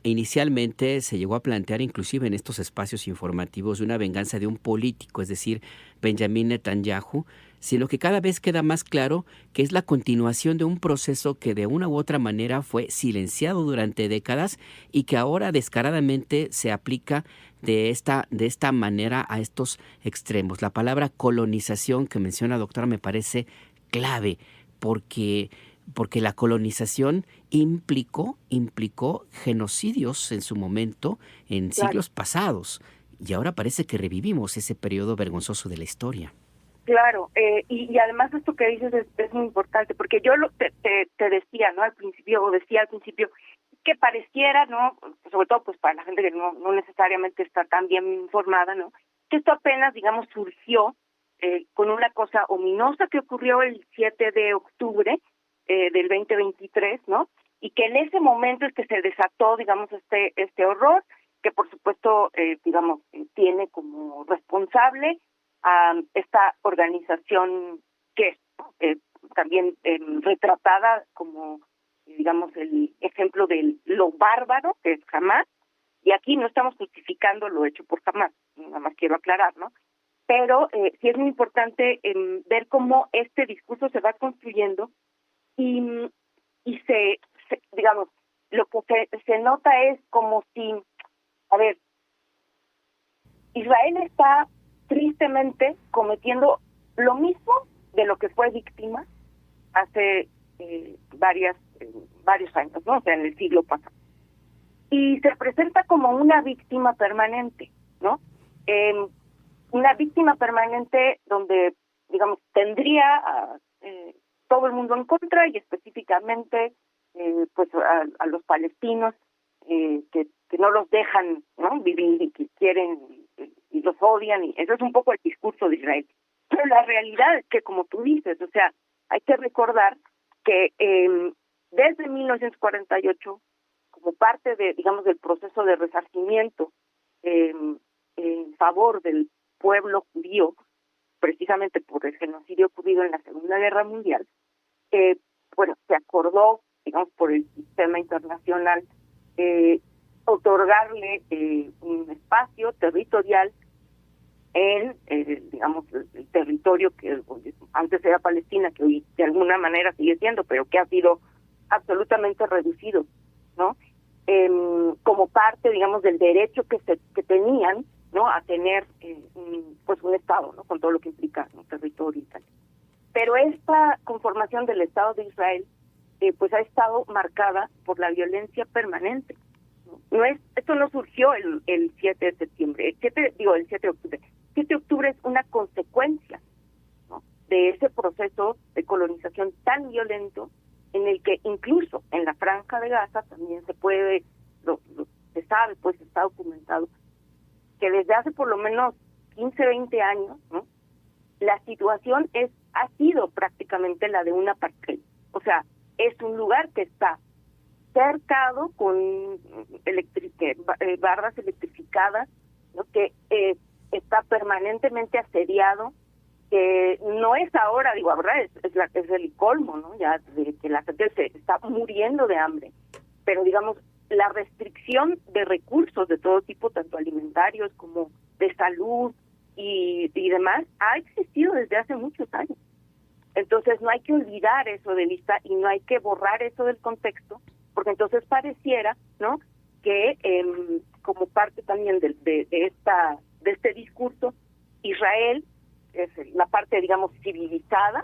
inicialmente se llegó a plantear inclusive en estos espacios informativos, de una venganza de un político, es decir, Benjamín Netanyahu, sino que cada vez queda más claro que es la continuación de un proceso que de una u otra manera fue silenciado durante décadas y que ahora descaradamente se aplica de esta manera a estos extremos. La palabra colonización que menciona la doctora me parece clave porque la colonización implicó genocidios en su momento en siglos pasados y ahora parece que revivimos ese periodo vergonzoso de la historia. Claro, y además esto que dices es muy importante, porque yo te decía, ¿no?, al principio, que pareciera, ¿no?, sobre todo pues para la gente que no necesariamente está tan bien informada, ¿no?, que esto apenas, digamos, surgió con una cosa ominosa que ocurrió el 7 de octubre del 2023, ¿no?, y que en ese momento es que se desató, digamos, este horror, que por supuesto, digamos, tiene como responsable a esta organización que es también retratada como, digamos, el ejemplo de lo bárbaro que es Hamás, y aquí no estamos justificando lo hecho por Hamás, nada más quiero aclarar, ¿no? Pero sí es muy importante ver cómo este discurso se va construyendo y se digamos, lo que se nota es como si, a ver, Israel está tristemente cometiendo lo mismo de lo que fue víctima hace varios años, ¿no? O sea, en el siglo pasado. Y se presenta como una víctima permanente, ¿no? Una víctima permanente donde, digamos, tendría a todo el mundo en contra y específicamente pues a los palestinos que no los dejan, ¿no?, vivir y que quieren y los odian, y eso es un poco el discurso de Israel. Pero la realidad es que, como tú dices, o sea, hay que recordar que desde 1948, como parte de, digamos, del proceso de resarcimiento en favor del pueblo judío, precisamente por el genocidio ocurrido en la Segunda Guerra Mundial, bueno, se acordó, digamos, por el sistema internacional, otorgarle un espacio territorial en, digamos, el territorio que antes era Palestina, que hoy de alguna manera sigue siendo, pero que ha sido absolutamente reducido, ¿no? como parte, digamos, del derecho que tenían, ¿no?, a tener pues un Estado, ¿no?, con todo lo que implica un territorio y tal. Pero esta conformación del Estado de Israel pues ha estado marcada por la violencia permanente. Esto no surgió el 7 de septiembre, el 7 de octubre. El 7 de octubre es una consecuencia, ¿no?, de ese proceso de colonización tan violento, en el que incluso en la Franja de Gaza también se sabe, pues está documentado, que desde hace por lo menos 15, 20 años, ¿no?, la situación ha sido prácticamente la de una apartheid. O sea, es un lugar que está cercado con barras electrificadas, ¿no?, que está permanentemente asediado, que no es ahora, ¿verdad? Es el colmo, ¿no?, ya de que la gente se está muriendo de hambre. Pero, digamos, la restricción de recursos de todo tipo, tanto alimentarios como de salud y demás, ha existido desde hace muchos años. Entonces no hay que olvidar eso de vista y no hay que borrar eso del contexto, porque entonces pareciera, ¿no?, que como parte también de este discurso, Israel es la parte, digamos, civilizada,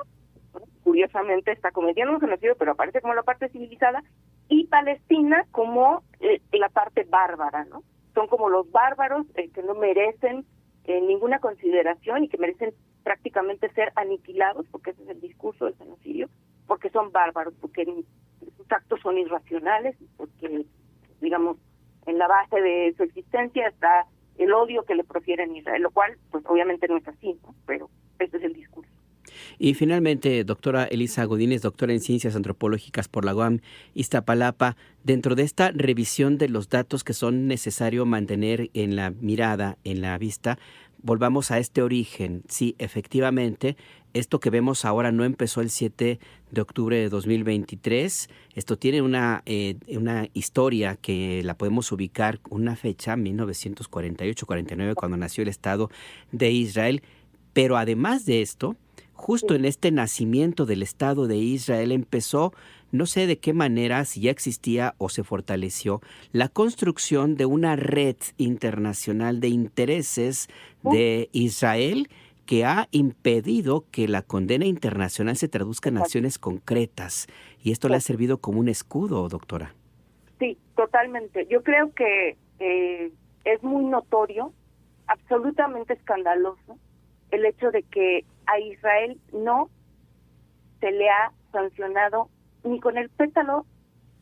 ¿no?, curiosamente está cometiendo un genocidio, pero aparece como la parte civilizada, y Palestina como la parte bárbara, ¿no? Son como los bárbaros que no merecen ninguna consideración y que merecen prácticamente ser aniquilados, porque ese es el discurso del genocidio, porque son bárbaros, porque sus actos son irracionales, porque, digamos, en la base de su existencia está el odio que le profieren a Israel, lo cual, pues obviamente no es así, ¿no?, pero ese es el discurso. Y finalmente, doctora Elisa Godínez, doctora en Ciencias Antropológicas por la UAM Iztapalapa, dentro de esta revisión de los datos que son necesario mantener en la mirada, en la vista, volvamos a este origen. Sí, efectivamente, esto que vemos ahora no empezó el 7 de octubre de 2023. Esto tiene una historia que la podemos ubicar, una fecha, 1948-49, cuando nació el Estado de Israel. Pero además de esto, justo en este nacimiento del Estado de Israel empezó, no sé de qué manera, si ya existía o se fortaleció, la construcción de una red internacional de intereses de Israel que ha impedido que la condena internacional se traduzca en acciones concretas. Y esto le ha servido como un escudo, doctora. Sí, totalmente. Yo creo que es muy notorio, absolutamente escandaloso, el hecho de que a Israel no se le ha sancionado ni con el pétalo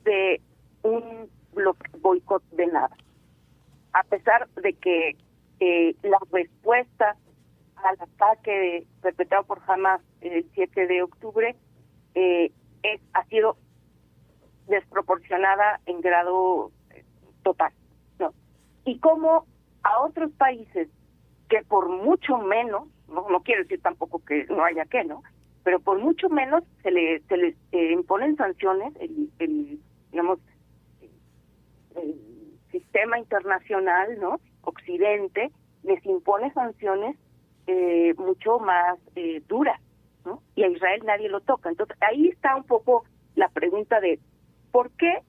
de un boicot de nada. A pesar de que la respuesta al ataque perpetrado por Hamas el 7 de octubre ha sido desproporcionada en grado total, ¿no? Y como a otros países que por mucho menos, no quiero decir tampoco que no haya que, ¿no?, pero por mucho menos se les imponen sanciones, digamos, el sistema internacional, ¿no?, Occidente, les impone sanciones mucho más duras, ¿no?, y a Israel nadie lo toca. Entonces ahí está un poco la pregunta de ¿por qué,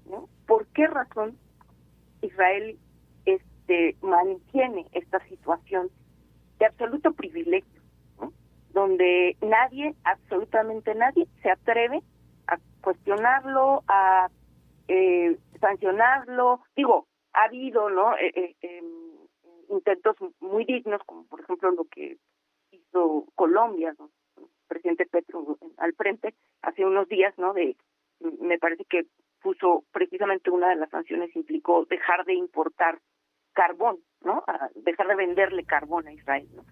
¿no?, por qué razón Israel mantiene esta situación de absoluto privilegio, ¿no?, donde nadie, absolutamente nadie, se atreve a cuestionarlo, a sancionarlo. Digo, ha habido, ¿no?, intentos muy dignos, como por ejemplo lo que hizo Colombia, ¿no?, el presidente Petro al frente hace unos días, ¿no?, me parece que puso precisamente una de las sanciones, implicó dejar de importar carbón, ¿no?, dejar de venderle carbón a Israel, ¿no?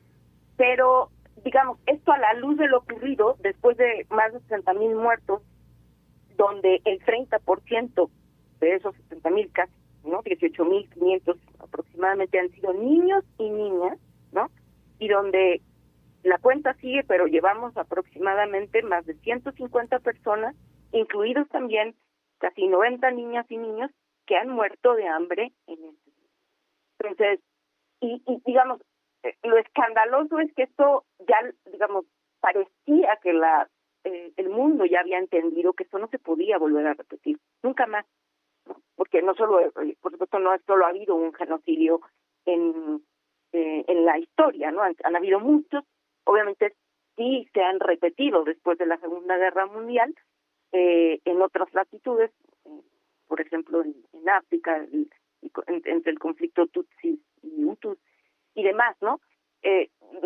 Pero, digamos, esto a la luz de lo ocurrido, después de más de 60,000 muertos, donde el 30% de esos 60,000 casi, ¿no?, 18,500 aproximadamente han sido niños y niñas, ¿no?, y donde la cuenta sigue, pero llevamos aproximadamente más de 150 personas, incluidos también casi 90 niñas y niños que han muerto de hambre en este. Entonces, y digamos, lo escandaloso es que esto ya, digamos, parecía que el mundo ya había entendido que esto no se podía volver a repetir, nunca más, ¿no? porque no solo, por supuesto, no solo ha habido un genocidio en la historia, ¿no? Han habido muchos, obviamente sí se han repetido después de la Segunda Guerra Mundial, en otras latitudes, por ejemplo en África, entre el conflicto Tutsi y Hutus y demás, ¿no?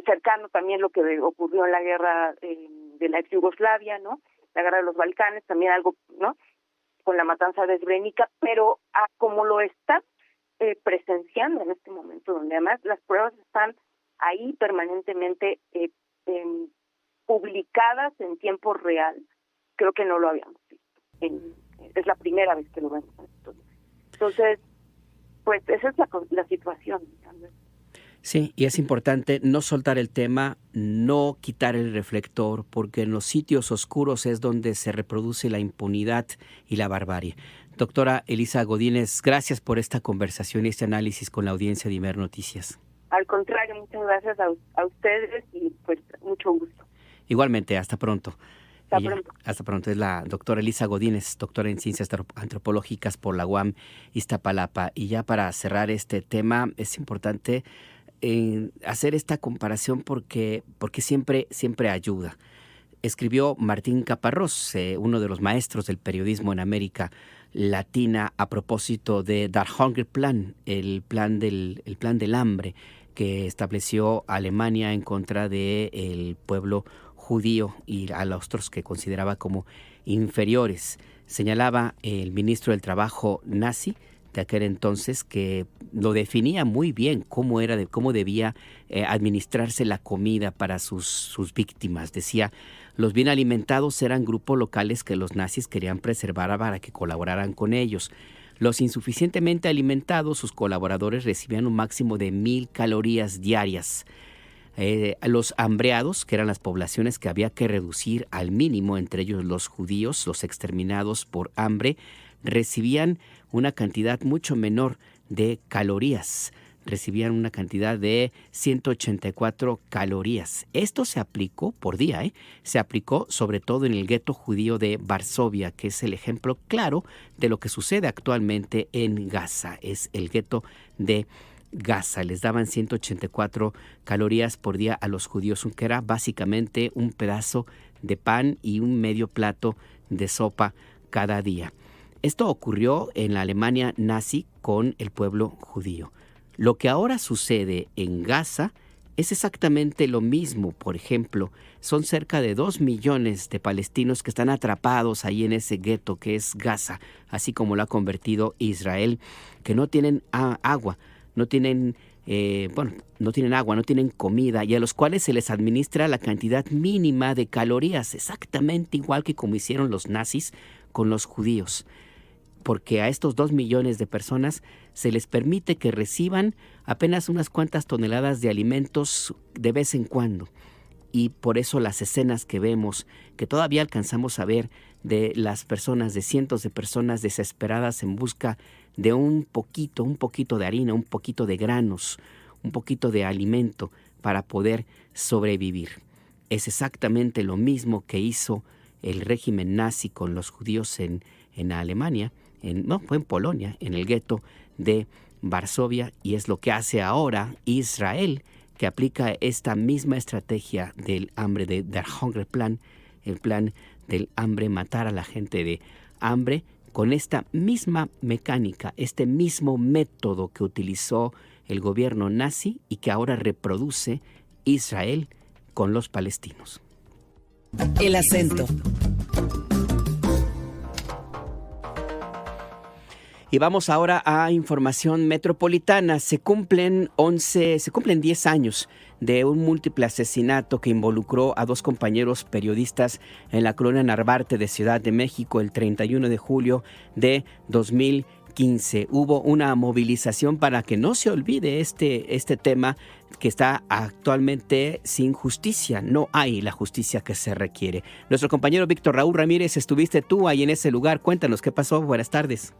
Cercano también lo que ocurrió en la guerra de la ex Yugoslavia, ¿no? La guerra de los Balcanes, también algo, ¿no? Con la matanza de Srebrenica, pero como lo está presenciando en este momento, donde además las pruebas están ahí permanentemente publicadas en tiempo real, creo que no lo habíamos visto. Es la primera vez que lo vemos. Entonces, pues esa es la situación también. Sí, y es importante no soltar el tema, no quitar el reflector, porque en los sitios oscuros es donde se reproduce la impunidad y la barbarie. Doctora Elisa Godínez, gracias por esta conversación y este análisis con la audiencia de Imer Noticias. Al contrario, muchas gracias a ustedes y pues mucho gusto. Igualmente, hasta pronto. Hasta pronto. Es la doctora Elisa Godínez, doctora en Ciencias Antropológicas por la UAM Iztapalapa. Y ya para cerrar este tema, es importante hacer esta comparación porque siempre ayuda. Escribió Martín Caparrós, uno de los maestros del periodismo en América Latina, a propósito de Der Hunger Plan, el plan del hambre que estableció Alemania en contra del pueblo judío y a los otros que consideraba como inferiores. Señalaba el ministro del Trabajo nazi de aquel entonces que lo definía muy bien cómo debía administrarse la comida para sus víctimas. Decía, los bien alimentados eran grupos locales que los nazis querían preservar para que colaboraran con ellos. Los insuficientemente alimentados, sus colaboradores recibían un máximo de 1,000 calorías diarias. Los hambreados, que eran las poblaciones que había que reducir al mínimo, entre ellos los judíos, los exterminados por hambre, recibían una cantidad mucho menor de calorías. Recibían una cantidad de 184 calorías. Esto se aplicó por día, se aplicó sobre todo en el gueto judío de Varsovia, que es el ejemplo claro de lo que sucede actualmente en Gaza. Es el gueto de Gaza. Les daban 184 calorías por día a los judíos, que era básicamente un pedazo de pan y un medio plato de sopa cada día. Esto ocurrió en la Alemania nazi con el pueblo judío. Lo que ahora sucede en Gaza es exactamente lo mismo. Por ejemplo, son cerca de 2 millones de palestinos que están atrapados ahí en ese gueto que es Gaza, así como lo ha convertido Israel, que no tienen agua, no tienen agua, no tienen comida, y a los cuales se les administra la cantidad mínima de calorías, exactamente igual que como hicieron los nazis con los judíos. Porque a estos 2 millones de personas se les permite que reciban apenas unas cuantas toneladas de alimentos de vez en cuando. Y por eso las escenas que vemos, que todavía alcanzamos a ver de las personas, de cientos de personas desesperadas en busca de un poquito de harina, un poquito de granos, un poquito de alimento para poder sobrevivir. Es exactamente lo mismo que hizo el régimen nazi con los judíos en Alemania. Fue en Polonia, en el gueto de Varsovia, y es lo que hace ahora Israel, que aplica esta misma estrategia del hambre, del Hunger Plan, el plan del hambre, matar a la gente de hambre, con esta misma mecánica, este mismo método que utilizó el gobierno nazi y que ahora reproduce Israel con los palestinos. El acento. Y vamos ahora a información metropolitana. Se cumplen 10 años de un múltiple asesinato que involucró a 2 compañeros periodistas en la colonia Narvarte de Ciudad de México el 31 de julio de 2015. Hubo una movilización para que no se olvide este tema que está actualmente sin justicia. No hay la justicia que se requiere. Nuestro compañero Víctor Raúl Ramírez, estuviste tú ahí en ese lugar. Cuéntanos qué pasó. Buenas tardes.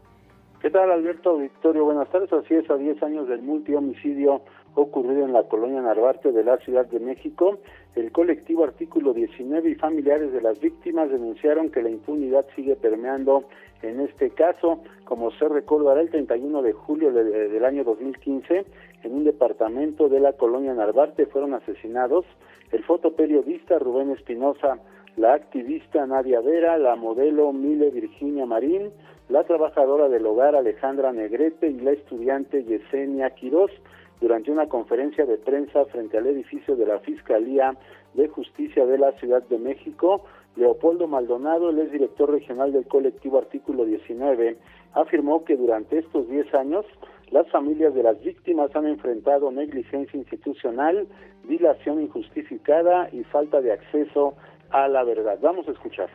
¿Qué tal, Alberto? Victorio, buenas tardes. Así es, a 10 años del multihomicidio ocurrido en la colonia Narvarte de la Ciudad de México, el colectivo Artículo 19 y familiares de las víctimas denunciaron que la impunidad sigue permeando en este caso. Como se recordará, el 31 de julio del año 2015, en un departamento de la colonia Narvarte fueron asesinados el fotoperiodista Rubén Espinosa, la activista Nadia Vera, la modelo Mile Virginia Marín, la trabajadora del hogar Alejandra Negrete y la estudiante Yesenia Quirós, durante una conferencia de prensa frente al edificio de la Fiscalía de Justicia de la Ciudad de México. Leopoldo Maldonado, el exdirector regional del colectivo Artículo 19, afirmó que durante estos 10 años las familias de las víctimas han enfrentado negligencia institucional, dilación injustificada y falta de acceso a la verdad. Vamos a escuchar.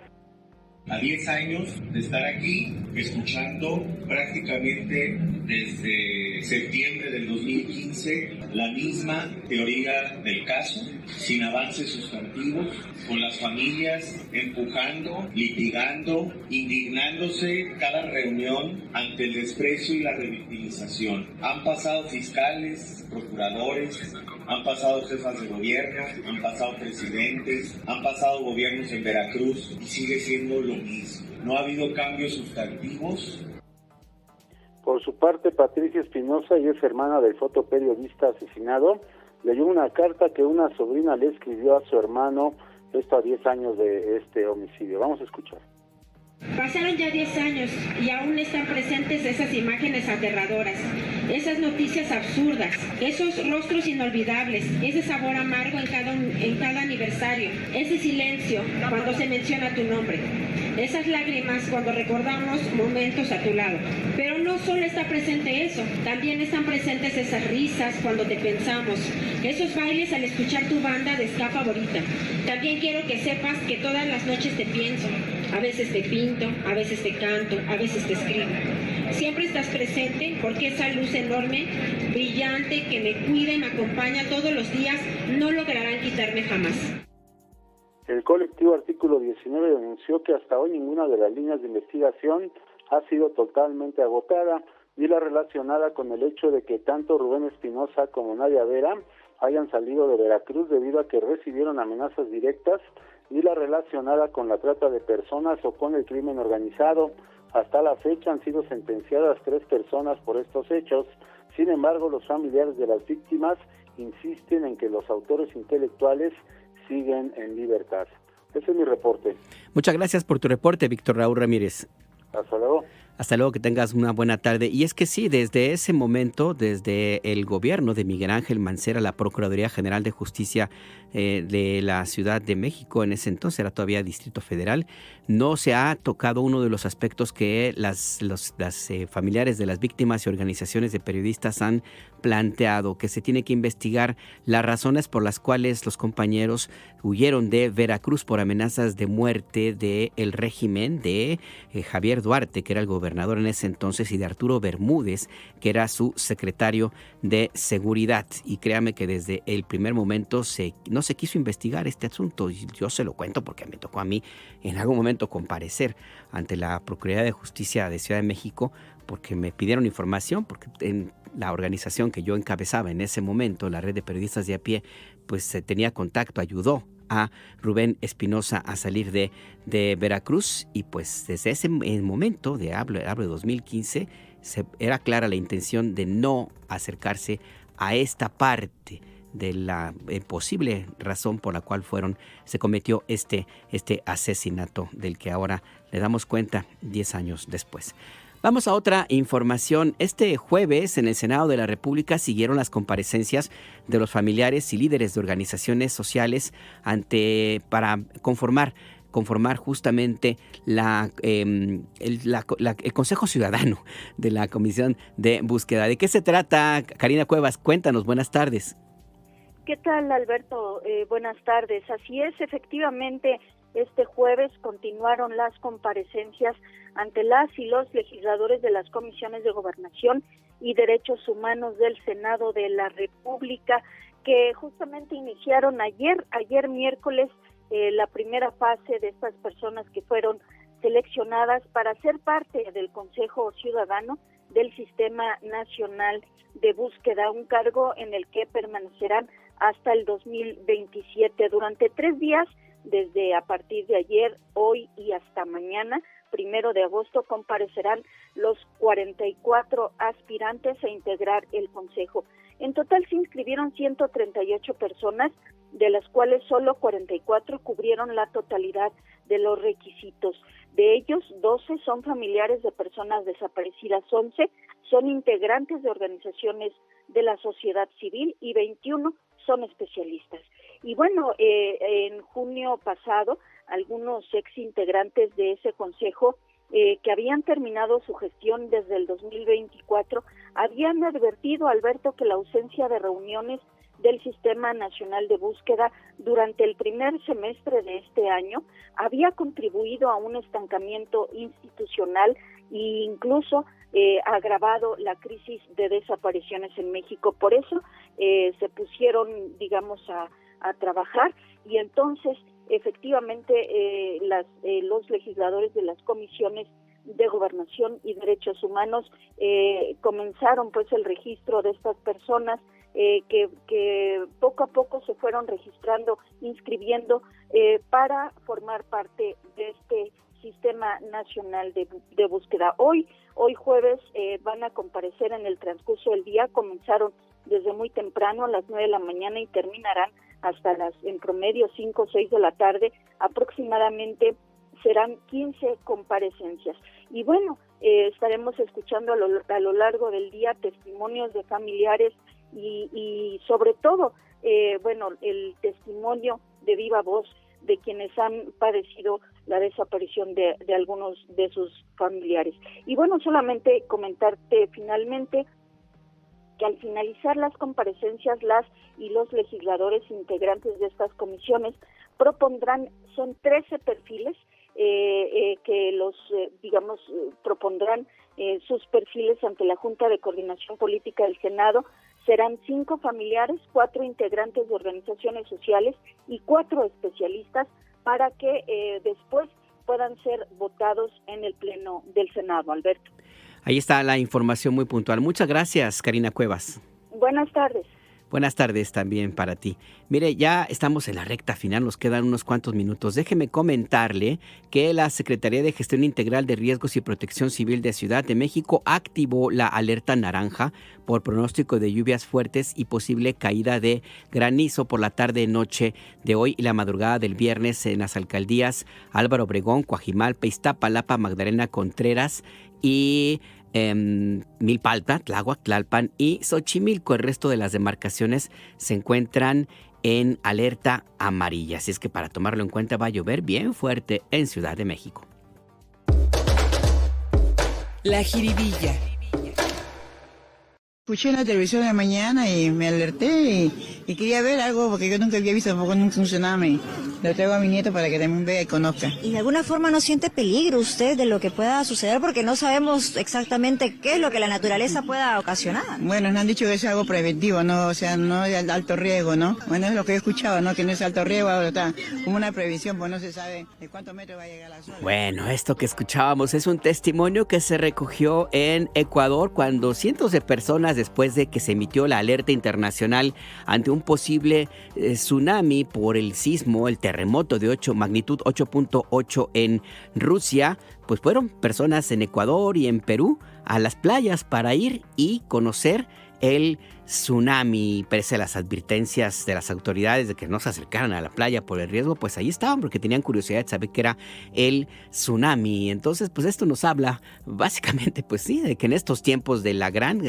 A 10 años de estar aquí, escuchando prácticamente desde septiembre del 2015 la misma teoría del caso, sin avances sustantivos, con las familias empujando, litigando, indignándose cada reunión ante el desprecio y la revictimización. Han pasado fiscales, procuradores, han pasado jefas de gobierno, han pasado presidentes, han pasado gobiernos en Veracruz y sigue siendo lo mismo. No ha habido cambios sustantivos. Por su parte, Patricia Espinosa, y es hermana del fotoperiodista asesinado, leyó una carta que una sobrina le escribió a su hermano, esto a 10 años de este homicidio. Vamos a escuchar. Pasaron ya 10 años y aún están presentes esas imágenes aterradoras, esas noticias absurdas, esos rostros inolvidables, ese sabor amargo en cada aniversario, ese silencio cuando se menciona tu nombre, esas lágrimas cuando recordamos momentos a tu lado. Pero no solo está presente eso, también están presentes esas risas cuando te pensamos, esos bailes al escuchar tu banda de ska favorita. También quiero que sepas que todas las noches te pienso. A veces te pinto, a veces te canto, a veces te escribo. Siempre estás presente porque esa luz enorme, brillante, que me cuida y me acompaña todos los días, no lograrán quitarme jamás. El colectivo Artículo 19 denunció que hasta hoy ninguna de las líneas de investigación ha sido totalmente agotada, ni la relacionada con el hecho de que tanto Rubén Espinosa como Nadia Vera hayan salido de Veracruz debido a que recibieron amenazas directas, ni la relacionada con la trata de personas o con el crimen organizado. Hasta la fecha han sido sentenciadas 3 personas por estos hechos. Sin embargo, los familiares de las víctimas insisten en que los autores intelectuales siguen en libertad. Ese es mi reporte. Muchas gracias por tu reporte, Víctor Raúl Ramírez. Hasta luego. Hasta luego, que tengas una buena tarde. Y es que sí, desde ese momento, desde el gobierno de Miguel Ángel Mancera, la Procuraduría General de Justicia de la Ciudad de México, en ese entonces era todavía Distrito Federal, no se ha tocado uno de los aspectos que las familiares de las víctimas y organizaciones de periodistas han planteado, que se tiene que investigar las razones por las cuales los compañeros huyeron de Veracruz por amenazas de muerte del régimen de Javier Duarte, que era el gobernador en ese entonces, y de Arturo Bermúdez, que era su secretario de Seguridad. Y créame que desde el primer momento no se quiso investigar este asunto. Y yo se lo cuento porque me tocó a mí en algún momento comparecer ante la Procuraduría de Justicia de Ciudad de México porque me pidieron información, porque en la organización que yo encabezaba en ese momento, la Red de Periodistas de a Pie, pues tenía contacto, ayudó a Rubén Espinosa a salir de Veracruz, y pues desde ese momento, hablo de 2015, era clara la intención de no acercarse a esta parte de la posible razón por la cual se cometió este asesinato del que ahora le damos cuenta 10 años después. Vamos a otra información. Este jueves en el Senado de la República siguieron las comparecencias de los familiares y líderes de organizaciones sociales para conformar justamente el Consejo Ciudadano de la Comisión de Búsqueda. ¿De qué se trata? Karina Cuevas, cuéntanos, buenas tardes. ¿Qué tal, Alberto? Buenas tardes. Así es, efectivamente, este jueves continuaron las comparecencias ante las y los legisladores de las comisiones de Gobernación y Derechos Humanos del Senado de la República, que justamente iniciaron ayer miércoles, la primera fase de estas personas que fueron seleccionadas para ser parte del Consejo Ciudadano del Sistema Nacional de Búsqueda, un cargo en el que permanecerán hasta el 2027. Durante 3 días, desde a partir de ayer, hoy y hasta mañana, 1 de agosto comparecerán los 44 aspirantes a integrar el Consejo. En total se inscribieron 138 personas, de las cuales solo 44 cubrieron la totalidad de los requisitos. De ellos, 12 son familiares de personas desaparecidas, 11 son integrantes de organizaciones de la sociedad civil y 21 son especialistas. Y bueno, en junio pasado, algunos ex integrantes de ese consejo que habían terminado su gestión desde el 2024 habían advertido, Alberto, que la ausencia de reuniones del Sistema Nacional de Búsqueda durante el primer semestre de este año había contribuido a un estancamiento institucional e incluso agravado la crisis de desapariciones en México. Por eso se pusieron, digamos, a trabajar, y entonces efectivamente los legisladores de las comisiones de Gobernación y Derechos Humanos comenzaron pues el registro de estas personas que poco a poco se fueron registrando, inscribiendo para formar parte de este Sistema Nacional de Búsqueda. Hoy jueves van a comparecer en el transcurso del día. Comenzaron desde muy temprano, a las 9 de la mañana, y terminarán hasta en promedio 5 o 6 de la tarde. Aproximadamente serán 15 comparecencias. Y bueno, estaremos escuchando a lo largo del día testimonios de familiares y sobre todo, el testimonio de viva voz de quienes han padecido la desaparición de algunos de sus familiares. Y bueno, solamente comentarte finalmente que al finalizar las comparecencias, las y los legisladores integrantes de estas comisiones propondrán, son 13 perfiles que propondrán sus perfiles ante la Junta de Coordinación Política del Senado. Serán 5 familiares, 4 integrantes de organizaciones sociales y 4 especialistas para que después puedan ser votados en el Pleno del Senado, Alberto. Ahí está la información muy puntual. Muchas gracias, Karina Cuevas. Buenas tardes. Buenas tardes también para ti. Mire, ya estamos en la recta final, nos quedan unos cuantos minutos. Déjeme comentarle que la Secretaría de Gestión Integral de Riesgos y Protección Civil de Ciudad de México activó la alerta naranja por pronóstico de lluvias fuertes y posible caída de granizo por la tarde-noche de hoy y la madrugada del viernes en las alcaldías Álvaro Obregón, Coajimalpa, Iztapalapa, Magdalena Contreras y Milpalta, Tláhuac, Tlalpan y Xochimilco. El resto de las demarcaciones se encuentran en alerta amarilla. Así es que para tomarlo en cuenta va a llover bien fuerte en Ciudad de México. La jiribilla. Escuché en la televisión de la mañana y me alerté y quería ver algo porque yo nunca había visto nunca un tsunami. Lo traigo a mi nieto para que también vea y conozca. ¿Y de alguna forma no siente peligro usted de lo que pueda suceder? Porque no sabemos exactamente qué es lo que la naturaleza pueda ocasionar. Bueno, nos han dicho que es algo preventivo, ¿no? O sea, no es de alto riesgo, ¿no? Bueno, es lo que he escuchado, ¿no? Que no es alto riesgo, ahora está como una previsión, pues no se sabe de cuántos metros va a llegar la zona. Bueno, esto que escuchábamos es un testimonio que se recogió en Ecuador cuando cientos de personas, después de que se emitió la alerta internacional ante un posible tsunami por el sismo, el terremoto de magnitud 8.8 en Rusia, pues fueron personas en Ecuador y en Perú a las playas para ir y conocer el tsunami. Pese a las advertencias de las autoridades de que no se acercaran a la playa por el riesgo, pues ahí estaban porque tenían curiosidad de saber qué era el tsunami. Entonces, pues esto nos habla básicamente, pues sí, de que en estos tiempos de la gran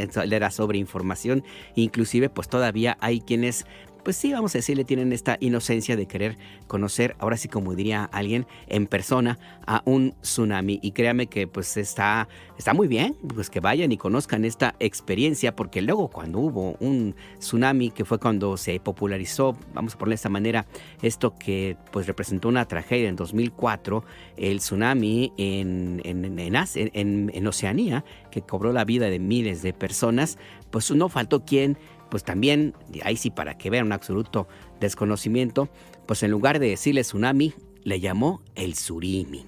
sobreinformación, inclusive pues todavía hay quienes, pues sí, vamos a decirle, tienen esta inocencia de querer conocer, ahora sí como diría alguien, en persona a un tsunami. Y créame que pues está muy bien, pues que vayan y conozcan esta experiencia, porque luego cuando hubo un tsunami, que fue cuando se popularizó, vamos a ponerle de esta manera, esto que pues representó una tragedia en 2004, el tsunami en Oceanía, que cobró la vida de miles de personas, pues no faltó quien, pues también, ahí sí para que vean un absoluto desconocimiento, pues en lugar de decirle tsunami, le llamó el surimi.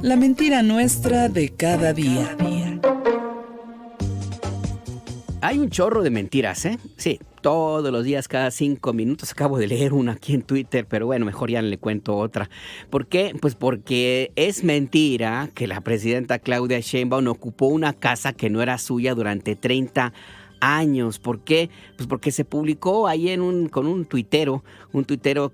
La mentira nuestra de cada día. Hay un chorro de mentiras, ¿eh? Sí, todos los días, cada 5 minutos. Acabo de leer una aquí en Twitter, pero bueno, mejor ya le cuento otra. ¿Por qué? Pues porque es mentira que la presidenta Claudia Sheinbaum ocupó una casa que no era suya durante 30 años. ¿Por qué? Pues porque se publicó ahí con un tuitero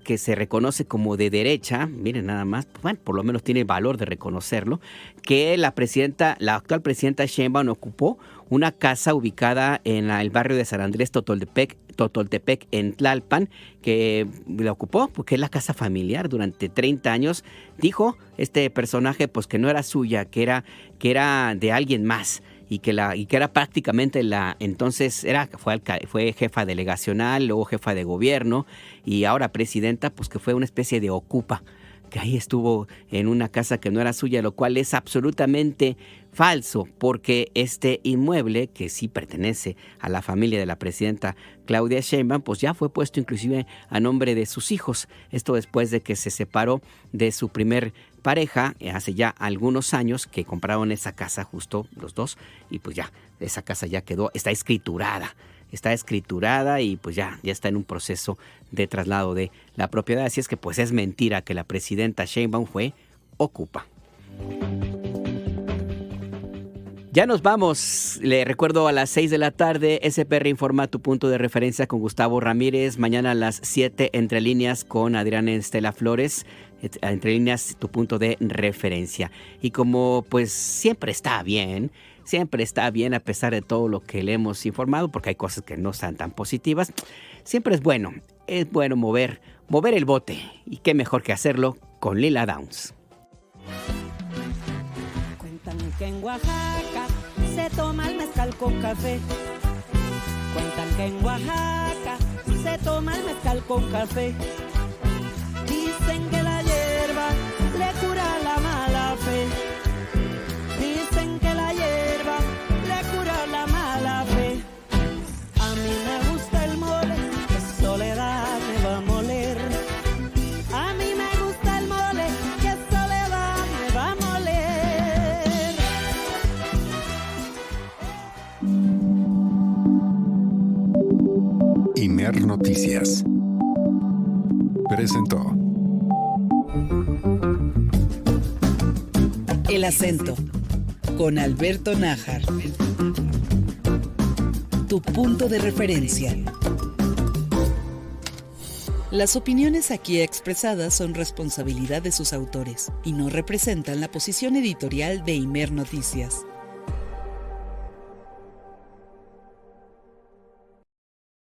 que se reconoce como de derecha, miren nada más, bueno, por lo menos tiene valor de reconocerlo, que la actual presidenta Sheinbaum ocupó una casa ubicada en el barrio de San Andrés Totoltepec en Tlalpan, que la ocupó porque es la casa familiar durante 30 años. Dijo este personaje pues que no era suya, que era de alguien más. Y que era prácticamente entonces fue jefa delegacional, luego jefa de gobierno y ahora presidenta, pues que fue una especie de ocupa, que ahí estuvo en una casa que no era suya, lo cual es absolutamente falso, porque este inmueble, que sí pertenece a la familia de la presidenta Claudia Sheinbaum, pues ya fue puesto inclusive a nombre de sus hijos. Esto después de que se separó de su primer pareja hace ya algunos años, que compraron esa casa justo los dos, y pues ya, esa casa ya está escriturada y pues ya está en un proceso de traslado de la propiedad. Así es que pues es mentira que la presidenta Sheinbaum fue ocupa. Ya nos vamos. Le recuerdo a las 6 de la tarde, SPR Informa, tu punto de referencia con Gustavo Ramírez. Mañana a las 7, Entre Líneas con Adriana Estela Flores. Entre Líneas, tu punto de referencia. Y como pues siempre está bien a pesar de todo lo que le hemos informado, porque hay cosas que no están tan positivas, siempre es bueno mover el bote. Y qué mejor que hacerlo con Lila Downs. Cuentan que en Oaxaca se toma el mezcal con café. Cuentan que en Oaxaca se toma el mezcal con café. Dicen que la hierba le cura la mala fe. Dicen que la hierba le cura la mala fe. A mí me gusta el mole, que soledad me va a moler. A mí me gusta el mole, que soledad me va a moler. Imer Noticias presentó El Acento con Alberto Nájar. Tu punto de referencia. Las opiniones aquí expresadas son responsabilidad de sus autores y no representan la posición editorial de Imer Noticias.